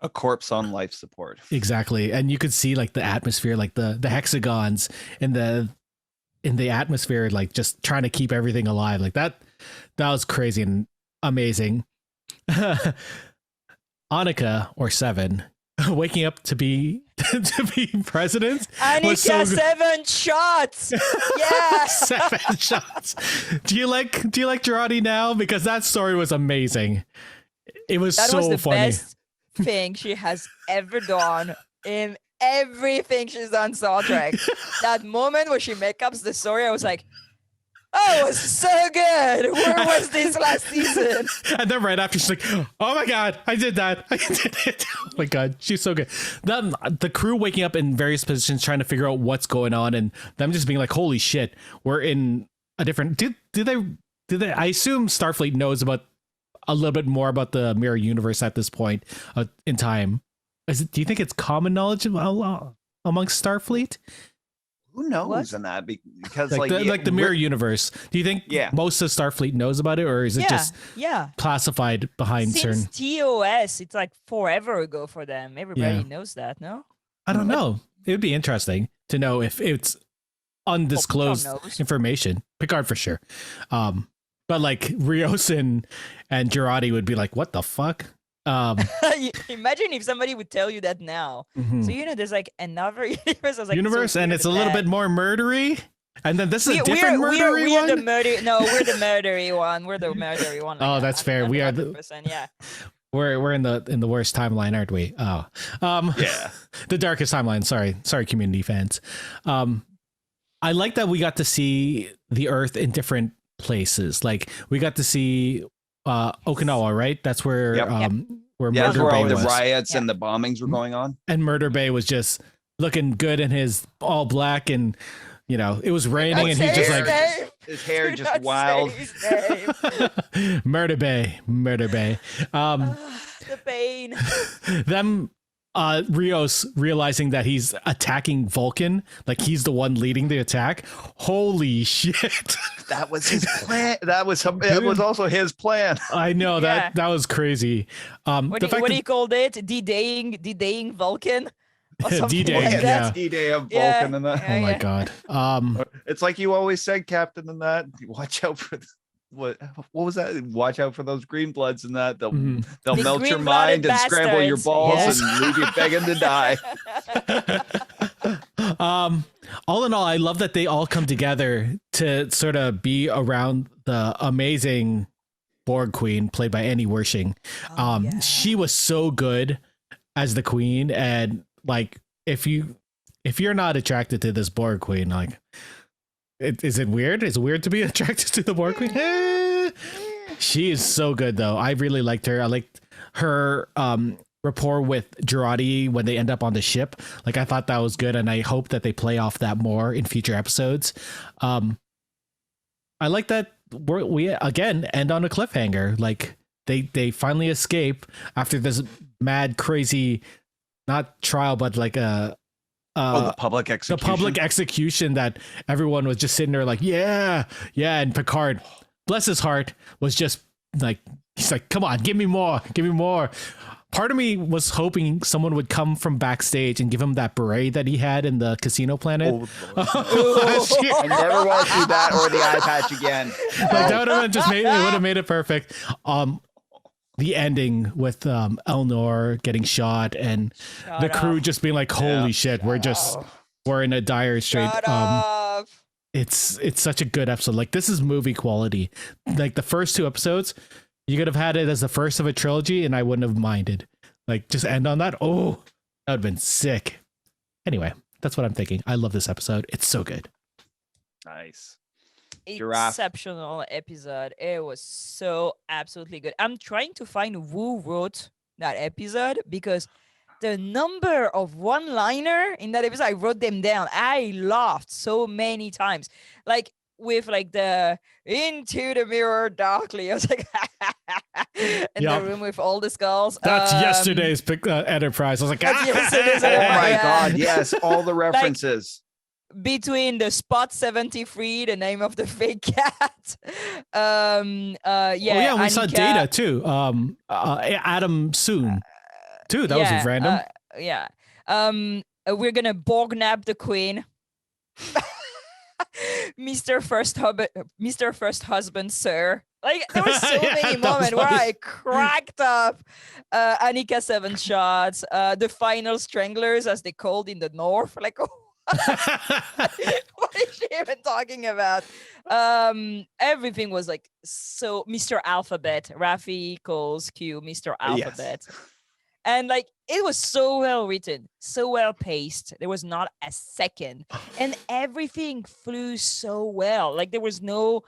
A corpse on life support. Exactly. And you could see like the atmosphere, like the hexagons in the atmosphere, like just trying to keep everything alive. Like that was crazy and amazing. Annika, or Seven, waking up to be president. Annika, 7 shots. Yeah. 7 shots. Do you like Girardi now? Because that story was amazing. It was That so was the funny. best thing she has ever done in everything she's done Star Trek. That moment where she makes up the story, I was like, Oh, it was so good. Where was this last season? And then right after, she's like, "Oh my god, I did that! I did it! Oh my god, she's so good." The crew waking up in various positions, trying to figure out what's going on, and them just being like, "Holy shit, we're in a different." Do they? I assume Starfleet knows about a little bit more about the mirror universe at this point in time. Do you think it's common knowledge amongst Starfleet? Who knows What? in that? Because like the mirror universe. Do you think Yeah. most of Starfleet knows about it, or is it just classified behind Since certain? TOS, it's like forever ago for them. Everybody Yeah. knows that, no? I don't know. It would be interesting to know if it's undisclosed knows. information. Picard for sure. But like Rios and Girardi would be like, "What the fuck?" Imagine if somebody would tell you that now. Mhm. So there's like another universe. I was like, universe, so and weird it's a little that- bit more murdery. And then this is a different we're murdery the one. murder. No, we're the murdery one. We're the murdery one. Oh, that's fair. We are the 100%, yeah. we're in the worst timeline, aren't we? Oh, Yeah. the darkest timeline. Sorry, community fans. I like that we got to see the Earth in different places. Like we got to see Okinawa, right? That's where Yep. where Yeah, that's Murder where Bay all the was. riots and the bombings were going on. And Murder Bay was just looking good in his all black, and it was raining, and he's just like His hair Do just not wild. say his name. Murder Bay. The pain. Them Rios realizing that he's attacking Vulcan, like he's the one leading the attack. Holy shit. That was his plan. That was also his plan. I know that was crazy. What do you call it? D-Daying Vulcan? Or something D-Day, like yeah. that. D-Day of Yeah. Vulcan and that. Oh my god. It's like you always said, Captain, and that. Watch out for what was that? Watch out for those green bloods and that. They'll Mhm. they'll The melt your green-blooded mind and scramble your bastards. balls Yeah. and leave you begging to die. All in all, I love that they all come together to sort of be around the amazing Borg Queen, played by Annie Wershing. She was so good as the Queen, and like if you're not attracted to this Borg Queen, like is it weird? Is it weird to be attracted to the Borg Queen? She is so good though. I really liked her. I liked her rapport with Girardi when they end up on the ship. Like I thought that was good, and I hope that they play off that more in future episodes. I like that we again end on a cliffhanger. Like they finally escape after this mad, crazy, not trial, but like The public execution. the public execution that everyone was just sitting there like, yeah. And Picard, bless his heart, was just like, he's like, come on, give me more. Part of me was hoping someone would come from backstage and give him that beret that he had in the Casino Planet. Last year. I never want to see that or the eye patch again. Like that would have just made it would have made it perfect. The ending with Elnor getting shot and the crew just being like, holy shit, we're in a dire strait. Shut up. It's such a good episode. Like this is movie quality. Like the first two episodes, you could have had it as the first of a trilogy and I wouldn't have minded. Like just end on that. Oh, that would have been sick. Anyway, that's what I'm thinking. I love this episode. It's so good. Nice. Giraffe. Exceptional episode. It was so absolutely good. I'm trying to find who wrote that episode because the number of one-liner in that episode, I wrote them down. I laughed so many times. Like with like the into the mirror darkly. I was like in the room with all the skulls. That's yesterday's Enterprise. I was like, That's yesterday's Oh my Enterprise. god, yes, all the references. Between the Spot 73, the name of the fake cat. We saw Data too. Adam Soon too. That was random. We're gonna Borgnap the Queen. Mr. First Husband, sir. Like there were so many moments where I cracked up. Annika 7 shots. The final stranglers, as they called in the north. Like, what is she even talking about? Everything was like so. Mr. Alphabet. Raffi calls Q Mr. Alphabet. And like it was so well written, so well paced. There was not a second, and everything flew so well. Like there was no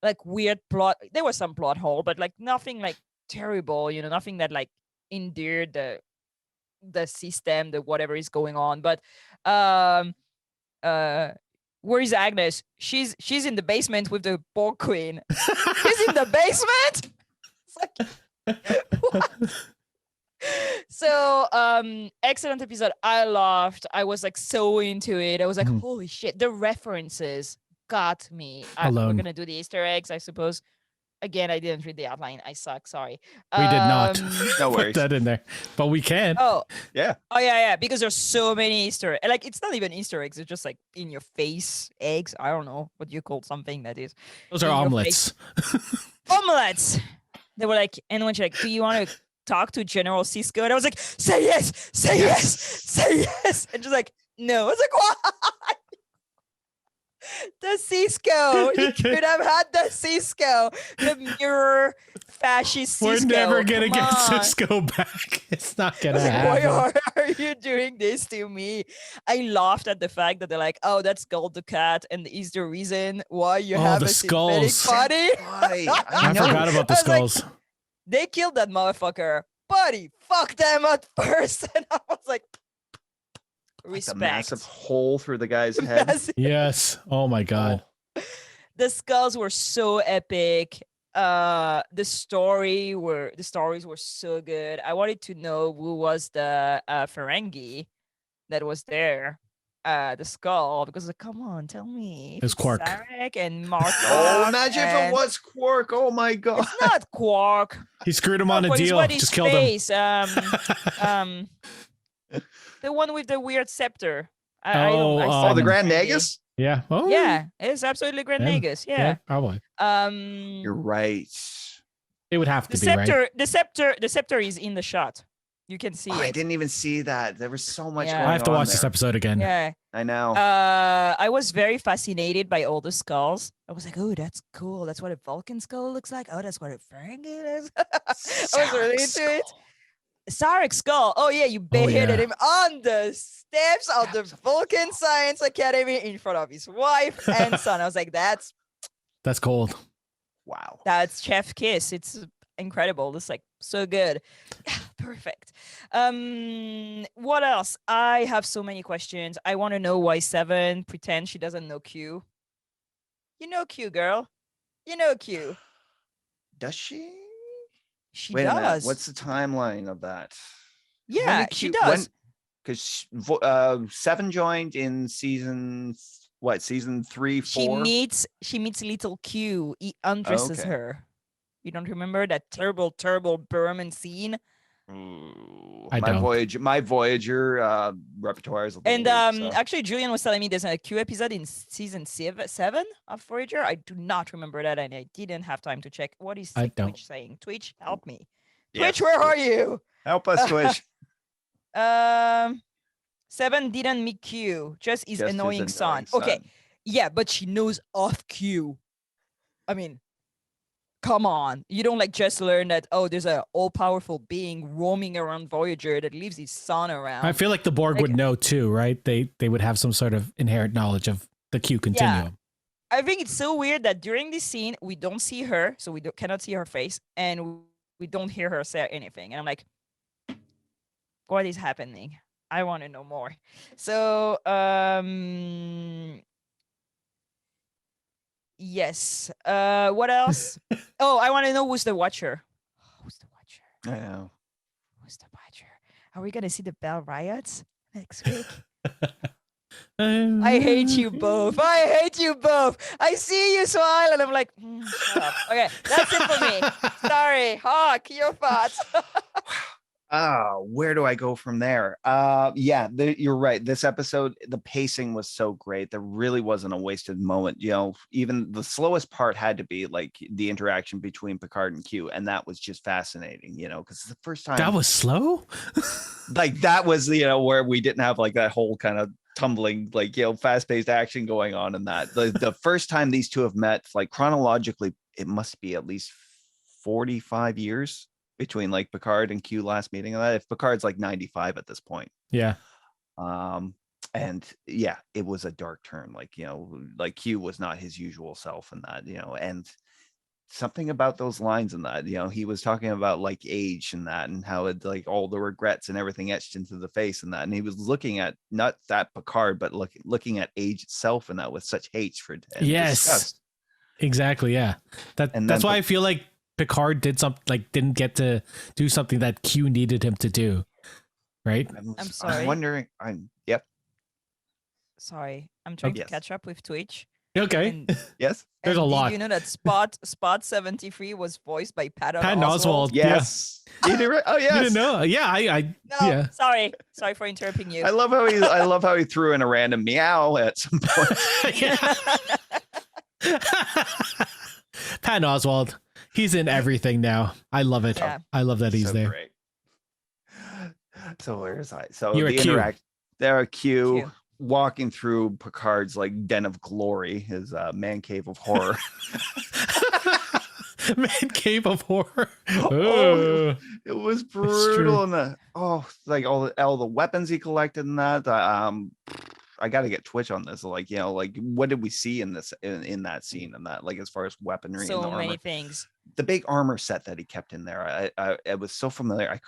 like weird plot. There was some plot hole, but like nothing like terrible. Nothing that like endeared the system, the whatever is going on. But where is Agnes? She's in the basement with the Borg Queen. She's in the basement. It's like what? So excellent episode. I laughed. I was like so into it. I was like, holy shit. The references got me. We're gonna do the Easter eggs, I suppose. Again, I didn't read the outline. I suck. Sorry. We did not. No worries. Put that in there, but we can. Oh Yeah. yeah. Because there's so many Easter eggs. Like it's not even Easter eggs. It's just like in your face eggs. I don't know what you call something that is. Those are omelets. Omelets. They were like, and when she's like, do you want to talk to General Cisco? And I was like, say yes, say yes, say yes. And she's like, no. I was like, what? The Cisco. You could have had the Cisco. The mirror fascist Cisco. We're never going to Come get on. Cisco back. It's not going I to was like, happen. why are you doing this to me? I laughed at the fact that they're like, oh, that's Gold the Cat, and is the reason why you have the a synthetic skulls. body. Why? I forgot about the I was like, skulls. they killed that motherfucker, buddy. Fuck them at first, and I was like, respect. A massive hole through the guy's head. Yes. Oh my God. The skulls were so epic. The stories were so good. I wanted to know who was the Ferengi that was there. The skull, because like, come on, tell me. It's Quark. Sarek and Mark. Oh, imagine if it was Quark. Oh my God. It's not Quark. He screwed him on a Quark is deal. what his Just killed him. face. The one with the weird scepter. I Oh, the Grand Nagus? Yeah. Oh. Yeah, it's absolutely Grand Yeah. Nagus. Yeah. Probably. You're right. It would have to The be, right? the scepter is in the shot. You can see I it. didn't even see that. There was so much Yeah. going on. I have to watch there. this episode again. Yeah. I know. I was very fascinated by all the skulls. I was like, oh, that's cool. That's what a Vulcan skull looks like. Oh, that's what a Ferengi is. I was really into it. Sarek skull. Oh yeah, you beheaded him on the steps of the Vulcan Science Academy in front of his wife and son. I was like, that's cold. Wow. That's chef kiss. It's incredible. It's like so good. Perfect. What else? I have so many questions. I want to know why Seven pretends she doesn't know Q. You know Q, girl. You know Q. Does she? She Wait a minute. does. What's the timeline of that? Yeah, she does. Because Seven joined in season 3, 4? She meets little Q. He undresses Okay. her. You don't remember that terrible Berman scene? Ooh, I don't. My Voyager repertoire is a little And weird, so. actually, Julian was telling me there's a Q episode in season 7 of Voyager. I do not remember that, and I didn't have time to check. What is I don't. Twitch saying? Twitch, help me. Yes, Twitch, where are you? Help us, Twitch. 7 didn't meet Q, just his Just his annoying son. Okay, yeah, but she knows of Q. I mean, come on. You don't like just learn that, oh, there's a all-powerful being roaming around Voyager that leaves his son around. I feel like the Borg would know too, right? They would have some sort of inherent knowledge of the Q continuum. I think it's so weird that during this scene, we don't see her, so we cannot see her face, and we don't hear her say anything. And I'm like, what is happening? I want to know more. So, yes. What else? Oh, I want to know who's the Watcher. Who's the Watcher? I know. Who's the Watcher? Are we gonna see the Bell Riots next week? I hate you both. I hate you both. I see you smile, and I'm like, shut up. Okay, that's it for me. Sorry, Hawk, your thoughts. Where do I go from there? Yeah, you're right. This episode, the pacing was so great. There really wasn't a wasted moment. You know, even the slowest part had to be like the interaction between Picard and Q, and that was just fascinating. You know, because it's the first time That was slow. like that was where we didn't have like that whole kind of tumbling, like fast-paced action going on in that. The first time these two have met, like chronologically, it must be at least 45 years between like Picard and Q last meeting, and that if Picard's like 95 at this point. Yeah. And yeah, it was a dark turn. Like, like Q was not his usual self and that, and something about those lines and that, he was talking about like age and that, and how it like all the regrets and everything etched into the face and that. And he was looking at not that Picard, but looking at age itself and that with such hatred. And disgust. Exactly. Yeah. That's why I feel like Picard didn't get to do something that Q needed him to do. Right. I'm sorry. I'm wondering. Yep. Sorry, I'm trying to catch up with Twitch. Okay. And, yes. There's a lot. You know that Spot 73 was voiced by Patton Oswalt? Yes. Yeah. You did, oh yes. You didn't know? Yeah. No, sorry for interrupting you. I love how he threw in a random meow at some point. Patton Oswalt. He's in everything now. I love it. Yeah. I love that he's there. Great. So where's I? So You're There are Q walking through Picard's like den of glory, his man cave of horror. Man cave of horror. Oh, it was brutal. And like all the weapons he collected and that. I got to get Twitch on this. Like, like what did we see in this in that scene and that, like as far as weaponry? So and many things. The big armor set that he kept in there, it was so familiar.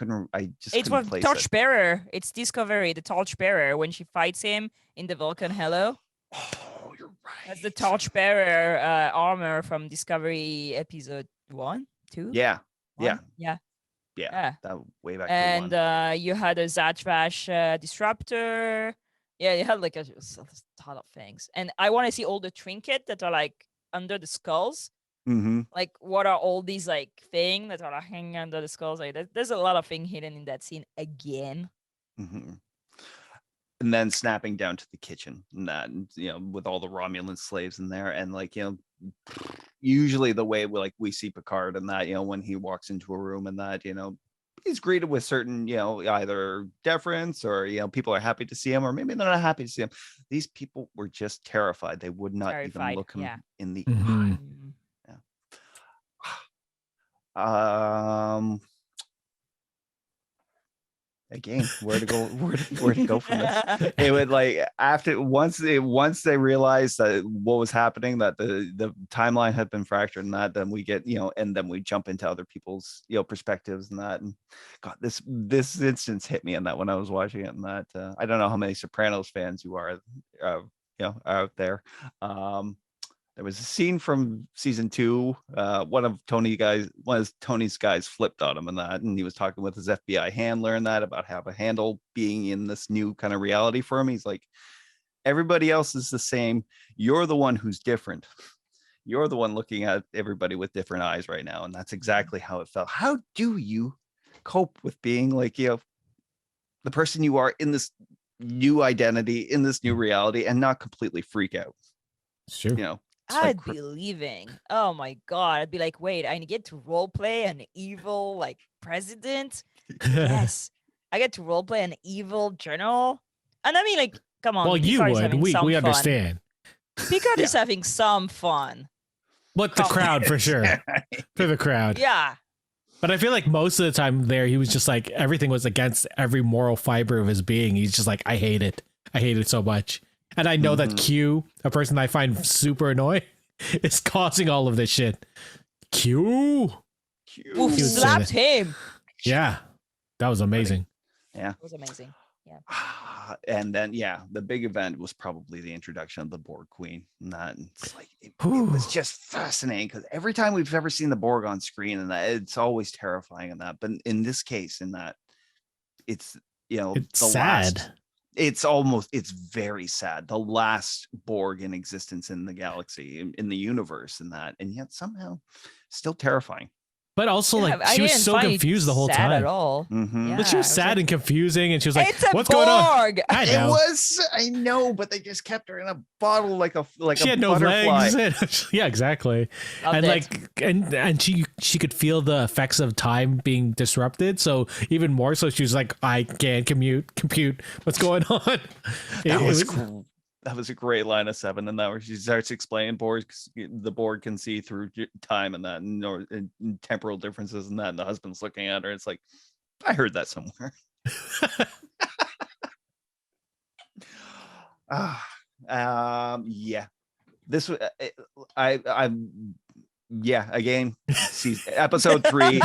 It's with Torchbearer. It's Discovery, the Torchbearer, when she fights him in the Vulcan Hello. Oh, you're right. That's the Torchbearer armor from Discovery episode 1, 2. Yeah. 1? Yeah. That way back. And you had a Zatvash disruptor. Yeah, you had like a ton of things. And I want to see all the trinkets that are like under the skulls. Mm-hmm. Like, what are all these like things that are like, hanging under the skulls? Like, there's a lot of things hidden in that scene again. Mm-hmm. And then snapping down to the kitchen and that, with all the Romulan slaves in there, and like, usually the way we see Picard and that, when he walks into a room and that, he's greeted with certain, either deference or, people are happy to see him, or maybe they're not happy to see him. These people were just terrified. They would not even look him in the eye. Again, where to go from this? It would like once they realized that what was happening, that the timeline had been fractured and that, then we get, and then we jump into other people's, perspectives and that. And God, this instance hit me in that when I was watching it, and that I don't know how many Sopranos fans you are, out there. There was a scene from season 2. One of Tony's guys flipped on him and that, and he was talking with his FBI handler and that about how a handle being in this new kind of reality for him. He's like, everybody else is the same. You're the one who's different. You're the one looking at everybody with different eyes right now. And that's exactly how it felt. How do you cope with being like, the person you are in this new identity, in this new reality, and not completely freak out? Sure. I'd be leaving. Oh my God. I'd be like, wait, I get to role play an evil like president. Yes. I get to role play an evil general. And I mean, like, come on. Well, you would. We understand. Picard is having some fun. But the crowd, for sure. For the crowd. Yeah. But I feel like most of the time there, he was just like, everything was against every moral fiber of his being. He's just like, I hate it. I hate it so much. And I know that Q, a person I find super annoying, is causing all of this shit. Q. Who slapped him. Yeah. That was amazing. Yeah. It was amazing. Yeah. And then, the big event was probably the introduction of the Borg Queen. And that, it's like, it was just fascinating, because every time we've ever seen the Borg on screen, and that, it's always terrifying in that. But in this case, in that, it's, it's sad. It's very sad. The last Borg in existence in the galaxy, in the universe, and that, and yet somehow still terrifying. But also, like, she was so confused the whole time. At all. Mm-hmm. Yeah, but she was sad and confusing, and she was like, "What's Borg. Going on?" I know, but they just kept her in a bottle like she had butterfly. No legs. Yeah, exactly. And she could feel the effects of time being disrupted. So even more so, she was like, "I can't compute. What's going on?" That was a great line of 7, and that where she starts explaining the board can see through time and that, and temporal differences and that. And the husband's looking at her. It's like, I heard that somewhere. Yeah. This was again, episode 3.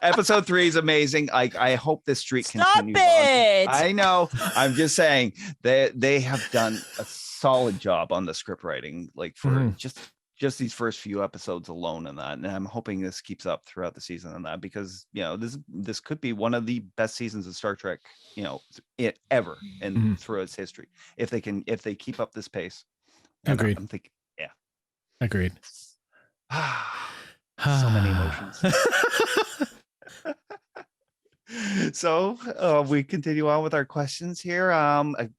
Episode 3 is amazing. I hope this streak continues. It. I know. I'm just saying they have done a solid job on the script writing, like for just these first few episodes alone and that. And I'm hoping this keeps up throughout the season and that, because this could be one of the best seasons of Star Trek, ever and throughout its history. If they keep up this pace. Agreed. I'm thinking, yeah. Agreed. So many emotions. So we continue on with our questions here.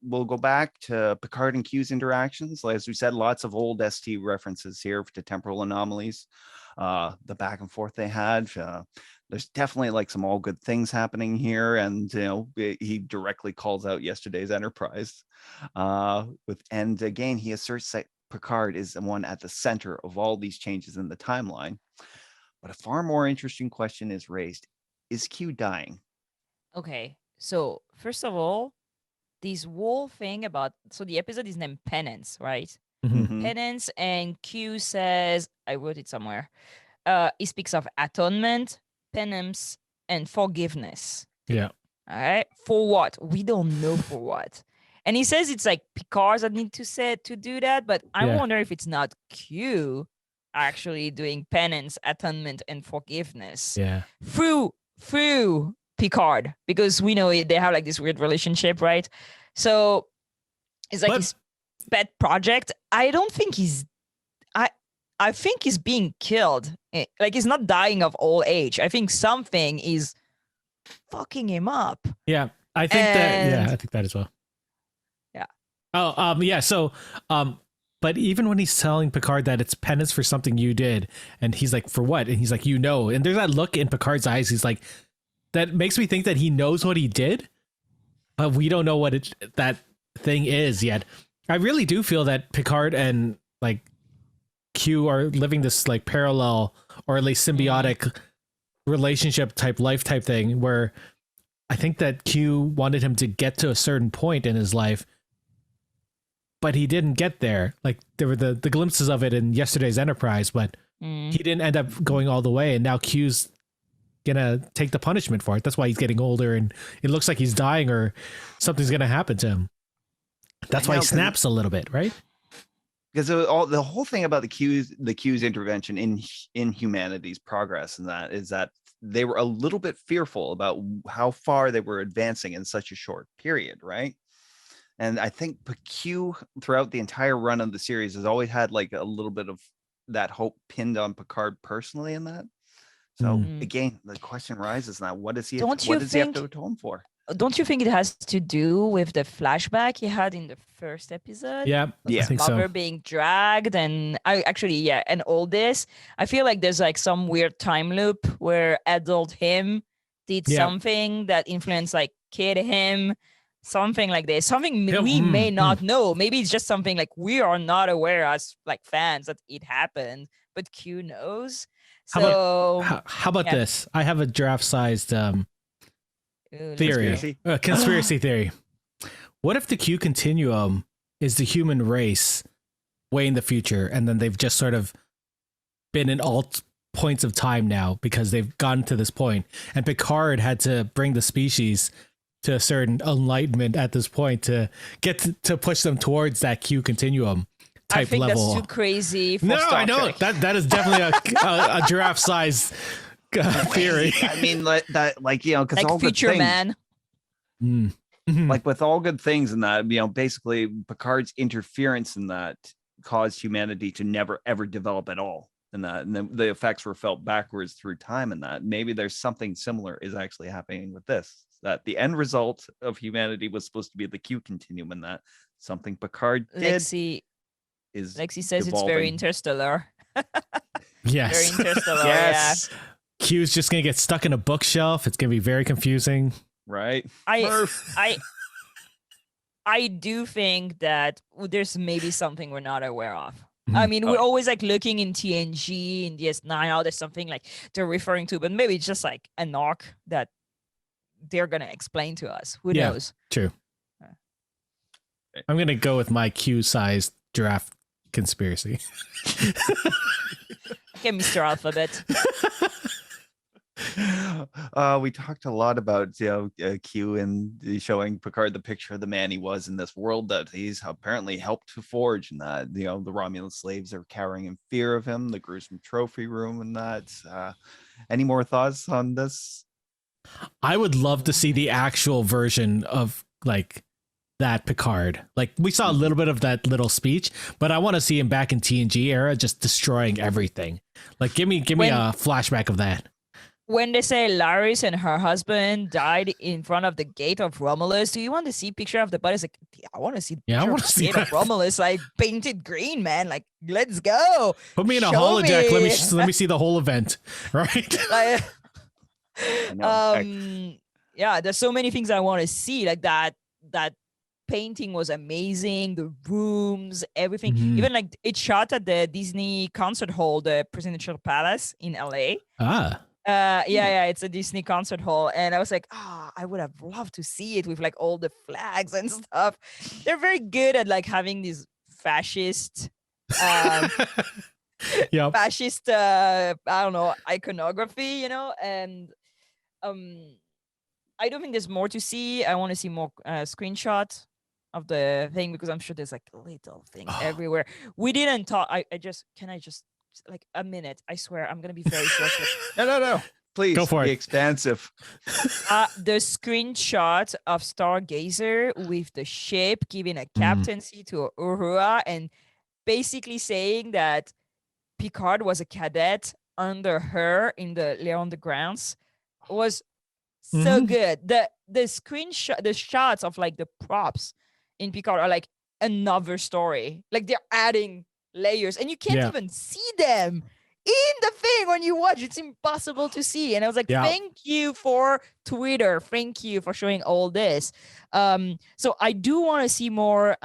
We'll go back to Picard and Q's interactions. As we said, lots of old ST references here to temporal anomalies. The back and forth they had. There's definitely like some all good things happening here, and he directly calls out yesterday's Enterprise. And again, he asserts that Picard is the one at the center of all these changes in the timeline. But a far more interesting question is raised: is Q dying? Okay, so first of all, this whole thing about the episode is named Penance, right? Mm-hmm. Penance, and Q says, I wrote it somewhere. He speaks of atonement, penance, and forgiveness. Yeah. All right. For what? We don't know for what. And he says it's like Picard that need to do that, but I wonder if it's not Q actually doing penance, atonement, and forgiveness. Yeah. Through Picard, because we know they have like this weird relationship, right? So it's like his pet project. I don't think I think he's being killed. Like, he's not dying of old age. I think something is fucking him up. Yeah, I think I think that as well. Yeah. Oh, yeah. So, but even when he's telling Picard that it's penance for something you did, and he's like, for what? And he's like, and there's that look in Picard's eyes. He's like, that makes me think that he knows what he did, but we don't know what that thing is yet. I really do feel that Picard and like Q are living this like parallel or at least symbiotic relationship type life type thing, where I think that Q wanted him to get to a certain point in his life, but he didn't get there. Like, there were the glimpses of it in yesterday's Enterprise, but he didn't end up going all the way. And now Q's gonna take the punishment for it. That's why he's getting older, and it looks like he's dying or something's gonna happen to him. That's why he snaps a little bit, right? Because the whole thing about the Q's intervention in humanity's progress, and that is that they were a little bit fearful about how far they were advancing in such a short period, right? And I think Q throughout the entire run of the series has always had like a little bit of that hope pinned on Picard personally in that. So again, the question rises now: what does he have to atone for? Don't you think it has to do with the flashback he had in the first episode? Yeah, I think mother so. being dragged, and and all this. I feel like there's like some weird time loop where adult him did something that influenced like kid him, something like this. Something we may not know. Maybe it's just something like we are not aware as like fans that it happened, but Q knows. So how about this? I have a draft-sized theory, conspiracy theory. What if the Q continuum is the human race way in the future, and then they've just sort of been in all points of time now because they've gotten to this point, and Picard had to bring the species to a certain enlightenment at this point to get to push them towards that Q continuum type I think level. That's too crazy. For no, Star I know Trek. that is definitely a giraffe size theory. I mean, because like all good Future things, Man. like with all good things in that, basically Picard's interference in that caused humanity to never ever develop at all. And the effects were felt backwards through time. And that maybe there's something similar is actually happening with this. That the end result of humanity was supposed to be the Q continuum, and that something Picard did. Lexi says evolving. It's very interstellar. Yes. Very interstellar. Yes. Yeah. Q's just gonna get stuck in a bookshelf. It's gonna be very confusing. Right. I I do think that there's maybe something we're not aware of. Mhm. I mean, we're always like looking in TNG, in DS9, oh, there's something like they're referring to, but maybe it's just like an arc that they're gonna explain to us. Who Yeah. knows? True. I'm going to go with my Q-sized giraffe conspiracy. Okay, Mr. Alphabet. We talked a lot about Q and showing Picard the picture of the man he was in this world that he's apparently helped to forge, and that the Romulan slaves are cowering in fear of him, the gruesome trophy room, and that. Any more thoughts on this? I would love to see the actual version of like that Picard. Like we saw a little bit of that little speech, but I want to see him back in TNG era, just destroying everything. Like give me a flashback of that. When they say Laris and her husband died in front of the gate of Romulus, do you want to see picture of the body? It's like, I want to see the Yeah, I picture wanna of the see gate that. of Romulus, like painted green, man. Like, let's go. Put me in a Show holodeck. me. Let me see the whole event. Right. Like, I know. yeah, there's so many things I want to see. Like that painting was amazing. The rooms, everything. Mhm. Even like it's shot at the Disney concert hall, the Presidential Palace in LA. Yeah, it's a Disney concert hall, and I was like, I would have loved to see it with like all the flags and stuff. They're very good at like having these fascist, Yep. fascist, I don't know, iconography, and I don't think there's more to see. I want to see more screenshots of the thing because I'm sure there's like little things everywhere. We didn't talk. I just like a minute. I swear I'm gonna be very short. No. Please Go for be it. expansive. The screenshot of Stargazer with the ship giving a captaincy to Uhura and basically saying that Picard was a cadet under her in the Leon the Grounds was so good. The screenshot, the shots of like the props in Picard are like another story. Like they're adding layers and you can't even see them in the thing when you watch. It's impossible to see. And I was like, thank you for Twitter. Thank you for showing all this. So I do want to see more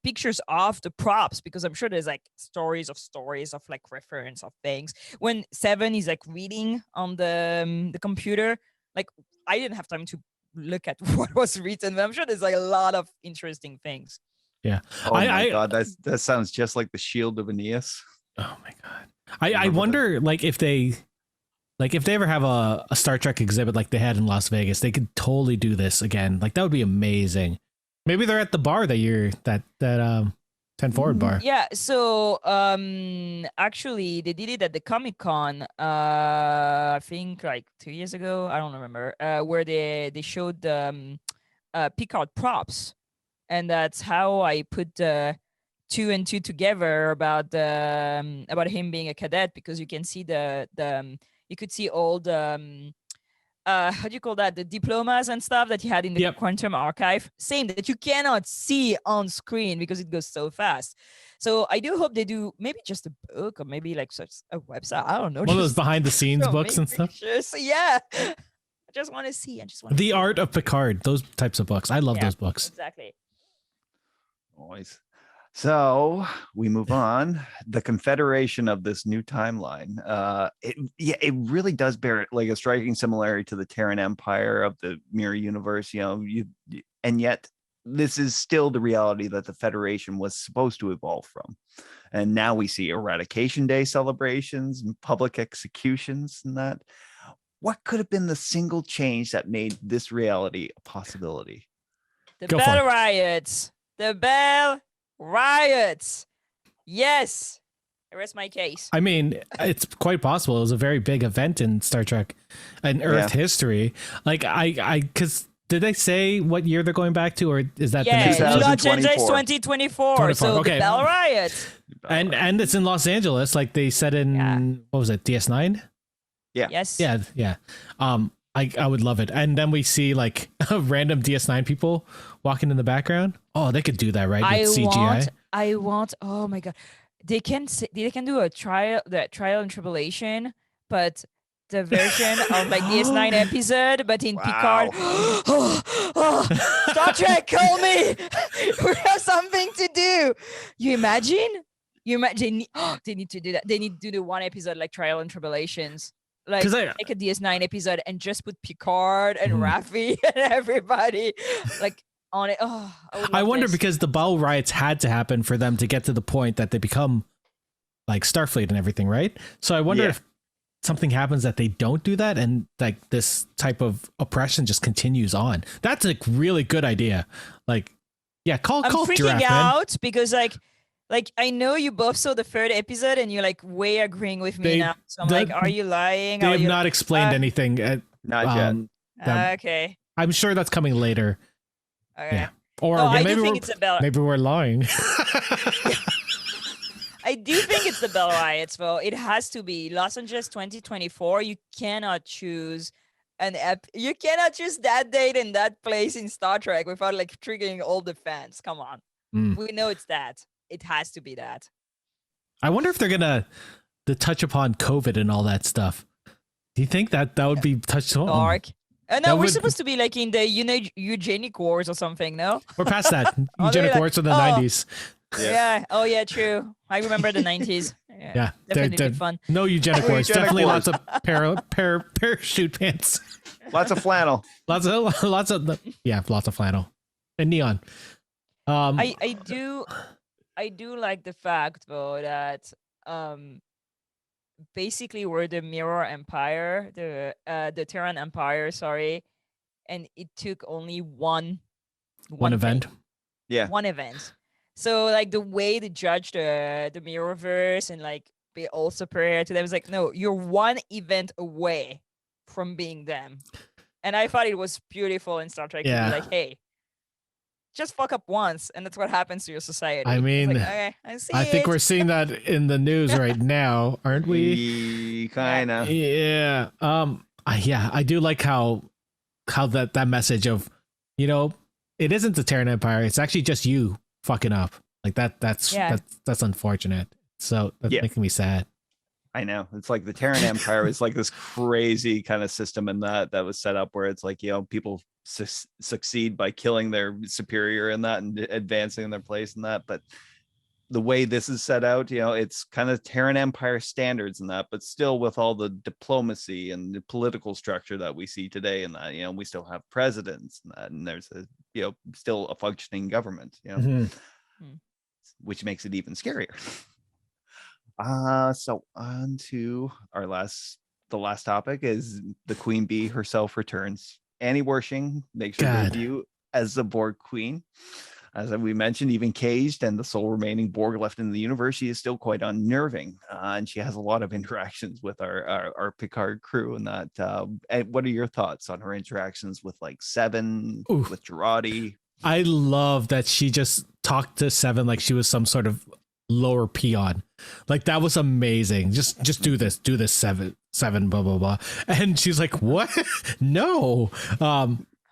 pictures of the props because I'm sure there's like stories of like reference of things. When Seven is like reading on the computer, like I didn't have time to look at what was written, but I'm sure there's like a lot of interesting things. Yeah. Oh my god, that sounds just like the Shield of Aeneas. Oh my god. I wonder like if they ever have a Star Trek exhibit like they had in Las Vegas, they could totally do this again. Like that would be amazing. Maybe they're at the bar that 10 Forward bar. Yeah, so actually they did it at the Comic-Con I think like 2 years ago, I don't remember, where they showed Picard props, and that's how I put two and two together about him being a cadet, because you can see you could see all the how do you call that, the diplomas and stuff that he had in the Quantum Archive, same that you cannot see on screen because it goes so fast. So I do hope they do maybe just a book or maybe like such a website, I don't know, one of those behind the scenes books and stuff. So yeah, I just want to see. The Art of Picard, those types of books. I love those books. Exactly. Always. So we move on. The confederation of this new timeline. It really does bear like a striking similarity to the Terran Empire of the Mirror Universe. And yet this is still the reality that the Federation was supposed to evolve from. And now we see Eradication Day celebrations and public executions and that. What could have been the single change that made this reality a possibility? The Bell Riots. The Bell Riots. Yes. I rest my case. I mean, it's quite possible. It was a very big event in Star Trek and Earth history. Like because did they say what year they're going back to, or is that the next Los Angeles 2024? So the Bell Riots. And it's in Los Angeles, like they said in what was it, DS9? Yeah. Yes. Yeah. I would love it. And then we see like random DS9 people walking in the background. Oh, they could do that, right? With CGI. I want. Oh my god, they can do a trial and tribulation, but the version of like DS9 episode, but in Picard. Start Star Trek, call me. We have something to do. You imagine? They need to do that. They need to do the one episode like Trial and Tribulations. Like make a DS9 episode and just put Picard and Raffi and everybody like on it. Oh, I wonder because the bowel riots had to happen for them to get to the point that they become like Starfleet and everything, right? So I wonder if something happens that they don't do that and like this type of oppression just continues on. That's a really good idea. Like, yeah, call freaking Giraffe, out because like I know you both saw the third episode and you're like way agreeing with me now. So I'm like, are you lying? They have not explained anything. Not yet. Okay. I'm sure that's coming later. Okay. Yeah. Or no, I maybe do think it's a bell. Maybe we're lying. I do think it's the Bell Riots, though. It has to be Los Angeles 2024. You cannot choose you cannot choose that date and that place in Star Trek without like triggering all the fans. Come on. We know it's that. It has to be that. I wonder if they're gonna touch upon COVID and all that stuff. Do you think that would be touched on? Dark. No, we're supposed to be like in the eugenic wars or something, no? We're past that. Eugenic wars in the 90s. Yeah. Oh, yeah, true. I remember the 90s. Yeah. Definitely fun. No eugenic wars. Definitely lots of parachute pants. Lots of flannel. Lots of flannel and neon. I do like the fact though that basically we're the Mirror Empire, the Terran Empire, sorry, and it took only one event. Yeah. One event. So like the way they judge the Mirrorverse and like be all superior to them is like, no, you're one event away from being them. And I thought it was beautiful in Star Trek to be like, hey, just fuck up once, and that's what happens to your society. I mean, like, okay, I think we're seeing that in the news right now, aren't we? Kind of. Yeah. I do like how that message of, it isn't the Terran Empire. It's actually just you fucking up. Like that's unfortunate. So that's making me sad. I know. It's like the Terran Empire is like this crazy kind of system and that was set up where it's like, people succeed by killing their superior in that and advancing in their place in that. But the way this is set out, it's kind of Terran Empire standards in that, but still with all the diplomacy and the political structure that we see today in that, we still have presidents and that, and there's still a functioning government, which makes it even scarier. So on to the last topic is the Queen Bee herself returns. Annie Wershing makes her debut as the Borg Queen. As we mentioned, even caged and the sole remaining Borg left in the universe, she is still quite unnerving. And she has a lot of interactions with our Picard crew and that. And what are your thoughts on her interactions with like Seven, with Girardi? I love that she just talked to Seven like she was some sort of lower peon. Like that was amazing. Just do this seven blah blah blah. And she's like, what? No.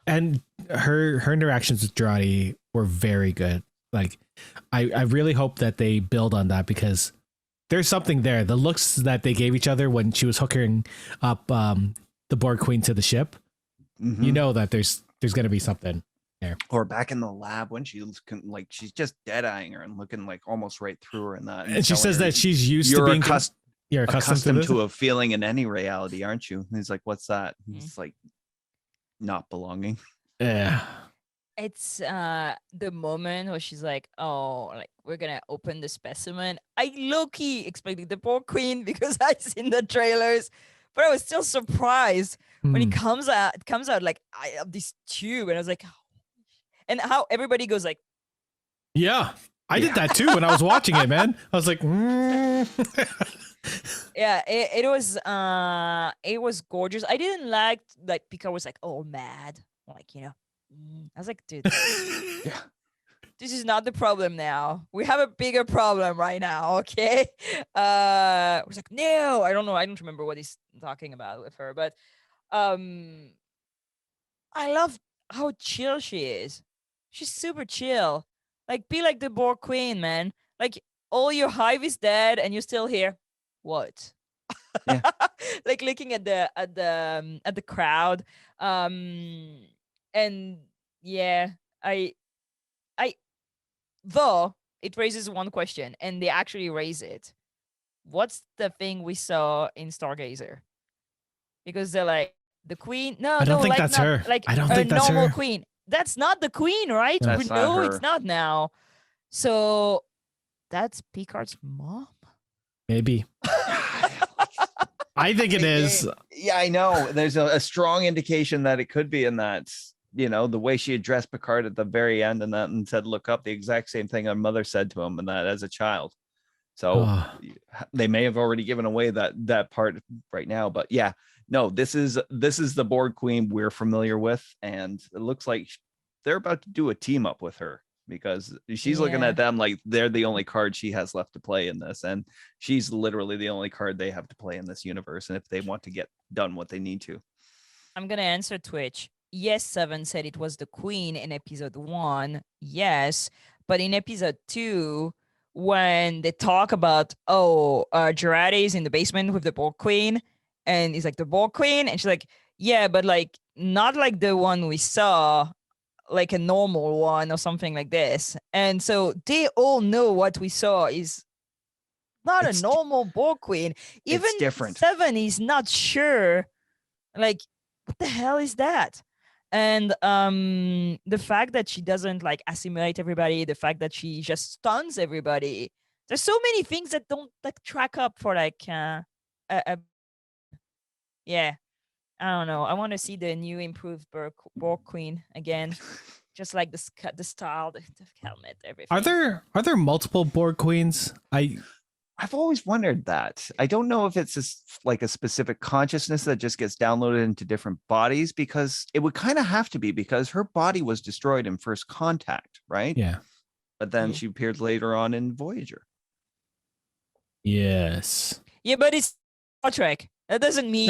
And her interactions with Girardi were very good. Like I really hope that they build on that because there's something there. The looks that they gave each other when she was hooking up the Borg Queen to the ship, that there's gonna be something there. Or back in the lab when she's just dead-eyeing her and looking like almost right through her in that. And she says that she's used to being accustomed to a feeling in any reality, aren't you? And he's like, what's that? It's like not belonging. Yeah. It's the moment where she's like, oh, like we're gonna open the specimen. I low-key expected the Borg Queen because I've seen the trailers, but I was still surprised when it comes out. It comes out like I have this tube, and I was like, and how everybody goes like, yeah, I did that too when I was watching it, man. I was like, yeah, it was gorgeous. I didn't like Picard was like, oh, mad, like I was like, dude, this is not the problem now. We have a bigger problem right now, okay? I was like, no, I don't know. I don't remember what he's talking about with her, but I love how chill she is. She's super chill. Like, be like the Borg Queen, man. Like, all your hive is dead and you're still here. What? Yeah. Like looking at the crowd. And yeah, though it raises one question, and they actually raise it. What's the thing we saw in Stargazer? Because they're like the queen. No, I don't no, think like that's not her. like I don't a think that's normal her. queen. That's not the queen, right? That's We not know her. it's not now. So that's Picard's mom. Maybe. I think it is. Yeah, I know. There's a strong indication that it could be in that, the way she addressed Picard at the very end and said, look up, the exact same thing her mother said to him and that as a child. So Oh. they may have already given away that part right now. But yeah, no, this is the Borg Queen we're familiar with. And it looks like they're about to do a team up with her, because she's looking Yeah. at them like they're the only card she has left to play in this. And she's literally the only card they have to play in this universe. And if they want to get done what they need to. I'm going to answer Twitch. Yes, Seven said it was the queen in episode 1. Yes. But in episode 2, when they talk about, Girardi is in the basement with the Borg Queen, and he's like, the Borg Queen? And she's like, yeah, but like, not like the one we saw, like a normal one or something like this. And so they all know what we saw is not It's a normal Borg Queen. Even different. Seven is not sure, like, what the hell is that? And the fact that she doesn't like assimilate everybody, the fact that she just stuns everybody, there's so many things that don't like track up for like yeah, I don't know. I want to see the new improved Borg Queen again, just like the style, the helmet, everything. Are there multiple Borg queens? I've always wondered that. I don't know if it's like a specific consciousness that just gets downloaded into different bodies, because it would kind of have to be, because her body was destroyed in First Contact, right? Yeah. But then she appeared later on in Voyager. Yes. Yeah, but it's Star Trek. That doesn't mean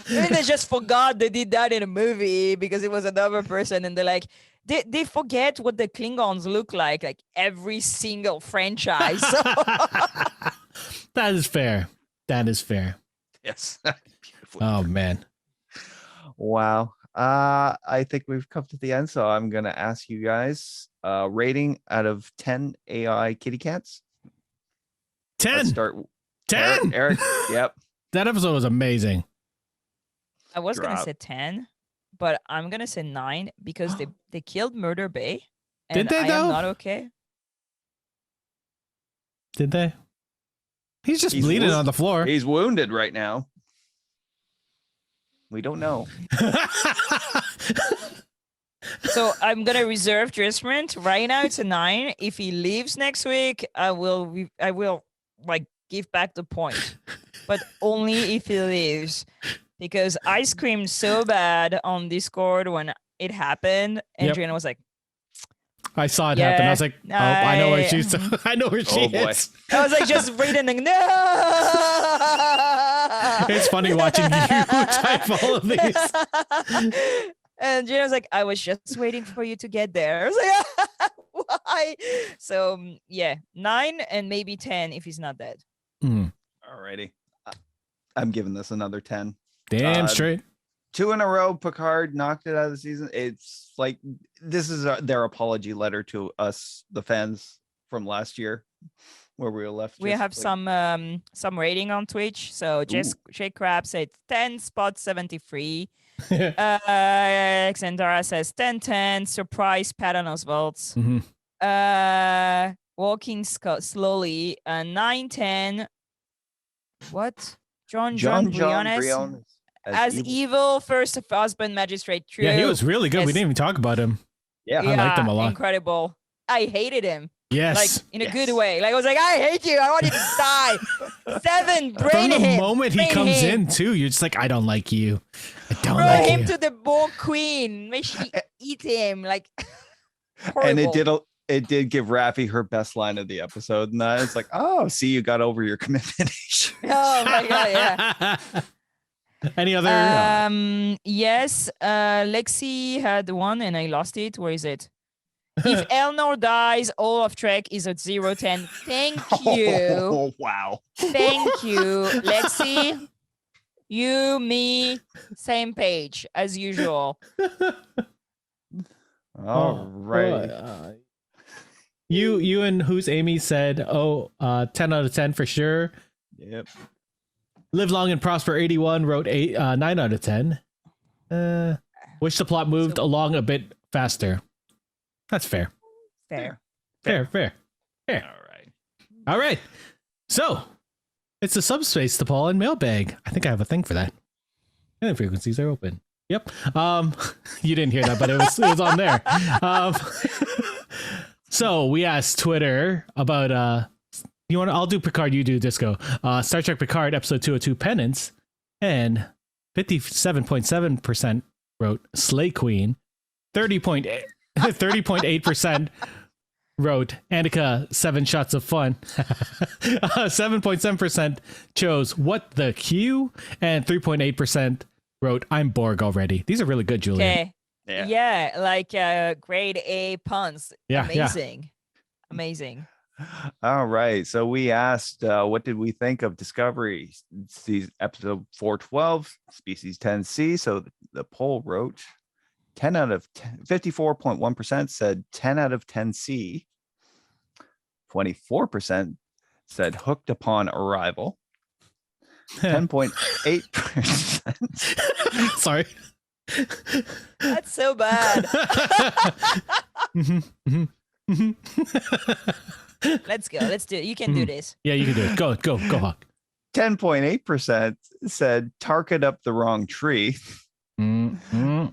maybe they just forgot they did that in a movie because it was another person, and they're like, they forget what the Klingons look like every single franchise. That is fair. That is fair. Yes. Beautiful. Oh man. Wow. I think we've come to the end, so I'm gonna ask you guys rating out of 10 AI kitty cats. 10. Let's start. 10. Eric. Yep. That episode was amazing. I was gonna Drop. say 10, but I'm gonna say 9 because they killed Murder Bay. Did And they, I though? am not okay. Did they? He's just He's bleeding wo- on the floor. He's wounded right now. We don't know. So I'm gonna reserve judgment. Right now it's a 9. If he leaves next week, I will like give back the point, but only if he leaves, because I screamed so bad on Discord when it happened, and Yep. Adriana was like, I saw it happen. I was like, oh, I know where she's. I know where she Oh, boy. is. I was like just reading like, no. It's funny watching you type all of these. And Gina was like, I was just waiting for you to get there. I was like, why? So yeah, 9 and maybe 10 if he's not dead. Mm. Alrighty. I'm giving this another 10. Damn straight. 2 in a row, Picard knocked it out of the season. It's like, this is their apology letter to us, the fans from last year, where we were left. We just have like, some rating on Twitch. So Jake Crab said 10 spot 73. Alexandra says 10-10. Surprise Patton Oswald's. Mhm. Walking slowly 9-10. What? John Briones as evil first husband magistrate. True. Yeah, he was really good. We Yes. didn't even talk about him. Yeah. I liked him a lot. Incredible. I hated him. Yes. Like in a good way. Like I was like, I hate you. I want you to die. 7, From brain the him. moment he brain comes him. in, too, you're just like, I don't like you. I don't Bring like him you. to the Borg Queen. Make she eat him. Like And horrible. it did give Raffi her best line of the episode. And it's like, oh, see, you got over your commitment issue. Oh my god, yeah. Any other? Yes, Lexi had one and I lost it. Where is it? If Elnor dies, all of Trek is at 0-10. Thank you. Oh, wow. Thank you, Lexi. You, me, same page as usual. All right. You and who's Amy said, 10 out of 10 for sure. Yep. Live Long and Prosper 81 wrote 9 out of 10. Wish the plot moved along a bit faster. That's fair. Fair. Fair. All right. So it's the subspace to Paul and mailbag. I think I have a thing for that. And the frequencies are open. Yep. You didn't hear that, but it was on there. So we asked Twitter about I'll do Picard, you do Disco. Star Trek Picard episode 202 Penance, and 57.7% wrote Slay Queen. 30.8% wrote Annika 7 Shots of Fun. 7.7% chose What the Q, and 3.8% wrote I'm Borg already. These are really good, Julian. Okay. Yeah, like grade A puns. Yeah, amazing. All right. So we asked, what did we think of Discovery? Episode 412, Species 10C. So the poll wrote 10 out of 10, 54.1% said 10 out of 10C. 24% said hooked upon arrival. 10.8%. Sorry. That's so bad. Let's go. Let's do it. You can do this. Yeah, you can do it. Go, Hawk. 10.8% said target up the wrong tree. Mm-hmm.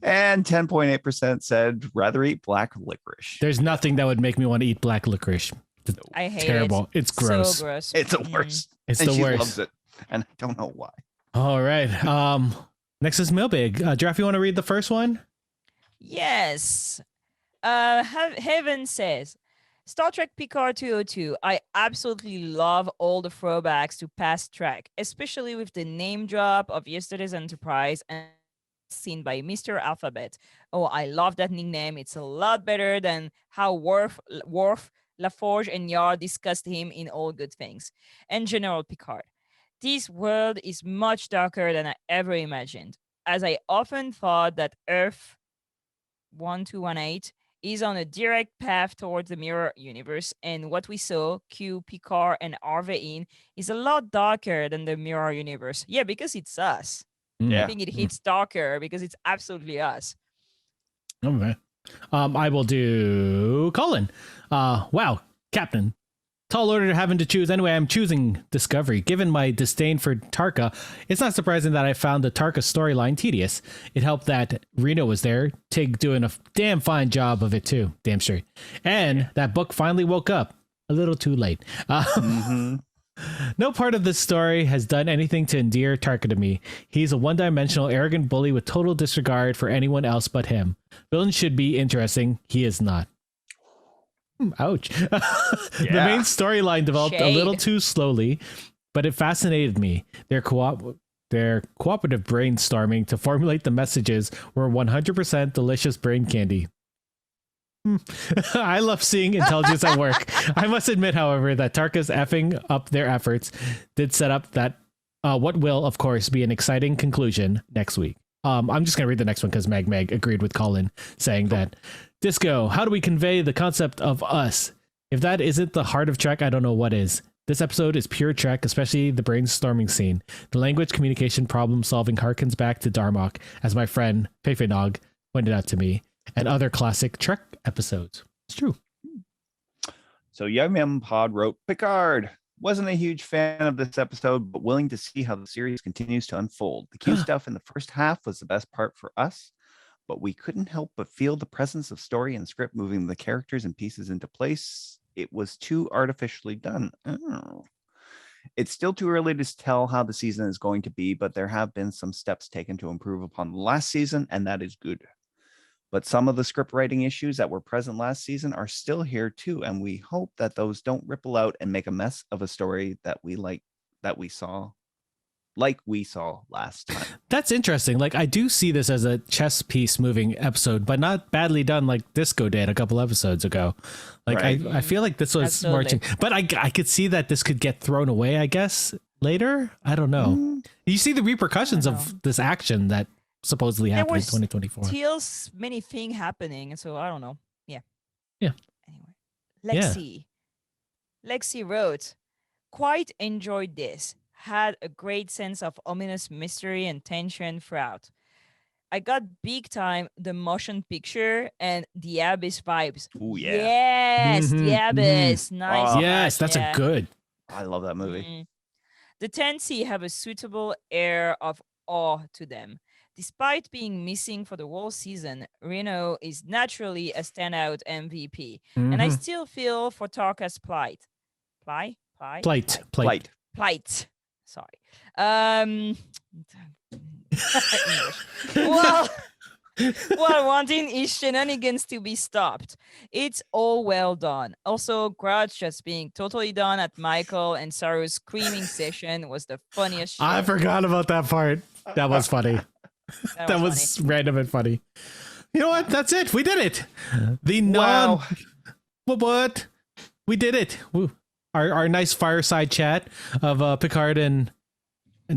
And 10.8% said rather eat black licorice. There's nothing that would make me want to eat black licorice. I hate terrible. it. It's gross. So gross. It's the worst. It's and the she worst. loves it, and I don't know why. All right. Next is mailbag. Giraffe, you want to read the first one? Yes. Heaven says, Star Trek Picard 202. I absolutely love all the throwbacks to past Trek, especially with the name drop of yesterday's Enterprise and seen by Mr. Alphabet. Oh, I love that nickname. It's a lot better than how Worf, LaForge, and Yar discussed him in All Good Things. And General Picard. This world is much darker than I ever imagined, as I often thought that Earth 1218 is on a direct path towards the mirror universe, and what we saw, Q, Picard, and Arve in, is a lot darker than the mirror universe. Yeah, because it's us. Yeah. I think it hits darker because it's absolutely us. Okay. I will do Colin. Wow, Captain. Tall order having to choose. Anyway, I'm choosing Discovery. Given my disdain for Tarka, it's not surprising that I found the Tarka storyline tedious. It helped that Reno was there, Tig doing a damn fine job of it too, damn straight. And that book finally woke up a little too late. No part of this story has done anything to endear Tarka to me. He's a one-dimensional, arrogant bully with total disregard for anyone else but him. Villain should be interesting. He is not. Ouch. The main storyline developed a little too slowly, but it fascinated me. Their cooperative brainstorming to formulate the messages were 100% delicious brain candy. I love seeing intelligence at work. I must admit, however, that Tarka's effing up their efforts did set up that what will, of course, be an exciting conclusion next week. I'm just going to read the next one because Meg agreed with Colin, saying that, Disco, how do we convey the concept of us? If that isn't the heart of Trek, I don't know what is. This episode is pure Trek, especially the brainstorming scene. The language, communication, problem solving harkens back to Darmok, as my friend Fefe Nog pointed out to me, and other classic Trek episodes. It's true. So Yum Pod wrote, Picard. Wasn't a huge fan of this episode, but willing to see how the series continues to unfold. The Q stuff in the first half was the best part for us, but we couldn't help but feel the presence of story and script moving the characters and pieces into place. It was too artificially done. Oh. It's still too early to tell how the season is going to be, but there have been some steps taken to improve upon the last season, and that is good. But some of the script writing issues that were present last season are still here too, and we hope that those don't ripple out and make a mess of a story that we saw last time. That's interesting. Like, I do see this as a chess piece moving episode, but not badly done like Disco did a couple episodes ago. Like, right. I feel like this was marching, but I could see that this could get thrown away, I guess, later. I don't know. You see the repercussions of this action that supposedly There happening in was 2024. still many things happening, so I don't know. Yeah. Yeah. Anyway, Yeah. Lexi wrote, "Quite enjoyed this. Had a great sense of ominous mystery and tension throughout. I got big time the motion picture and the Abyss vibes. Ooh, yeah. Yes, the Mhm, Abyss. Nice. Oh. Yes, catch, that's yeah. a good. I love that movie. Mhm. The Tensi have a suitable air of awe to them. Despite being missing for the whole season, Reno is naturally a standout MVP. And I Mhm. still feel for Tarka's plight. Plight. Sorry. English. While wanting his shenanigans to be stopped. It's all well done. Also, Grudge just being totally done at Michael and Saru's screaming session was the funniest shit. I forgot about that part. That was funny. That was funny. random and funny. You know what? That's it. We did it. The Wow. What? We did it. Woo. Our nice fireside chat of Picard and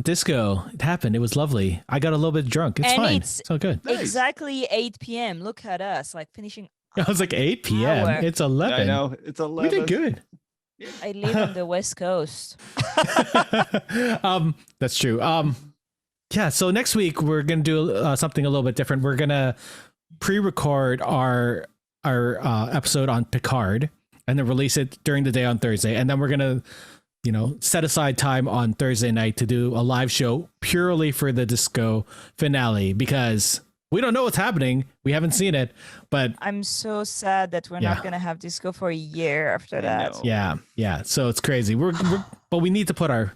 Disco. It happened. It was lovely. I got a little bit drunk. It's And fine. it's It's all good. Nice. Exactly 8 p.m. Look at us, like finishing. I was like 8 p.m. Hour. It's 11. I know. It's 11. We did good. I live on the West Coast. That's true. Yeah. So next week we're gonna do something a little bit different. We're gonna pre-record our episode on Picard and then release it during the day on Thursday, and then we're gonna set aside time on Thursday night to do a live show purely for the Disco finale because we don't know what's happening. We haven't seen it, but I'm so sad that we're Yeah. not gonna have Disco for a year after that. know. yeah. So it's crazy. But we need to put our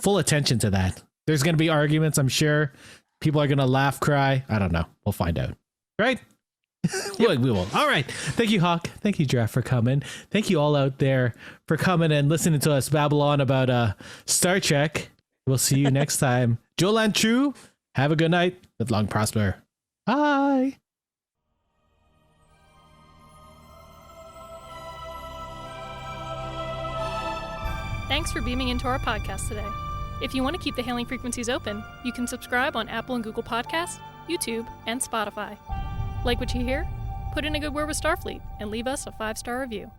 full attention to that. There's gonna be arguments. I'm sure people are gonna laugh, cry. I don't know. We'll find out. Right? We will. All right. Thank you, Hawk. Thank you, Giraffe, for coming. Thank you all out there for coming and listening to us babble on about Star Trek. We'll see you next time. Joel and True, have a good night. Live long, prosper. Bye. Thanks for beaming into our podcast today. If you want to keep the hailing frequencies open, you can subscribe on Apple and Google Podcasts, YouTube, and Spotify. Like what you hear? Put in a good word with Starfleet and leave us a 5-star review.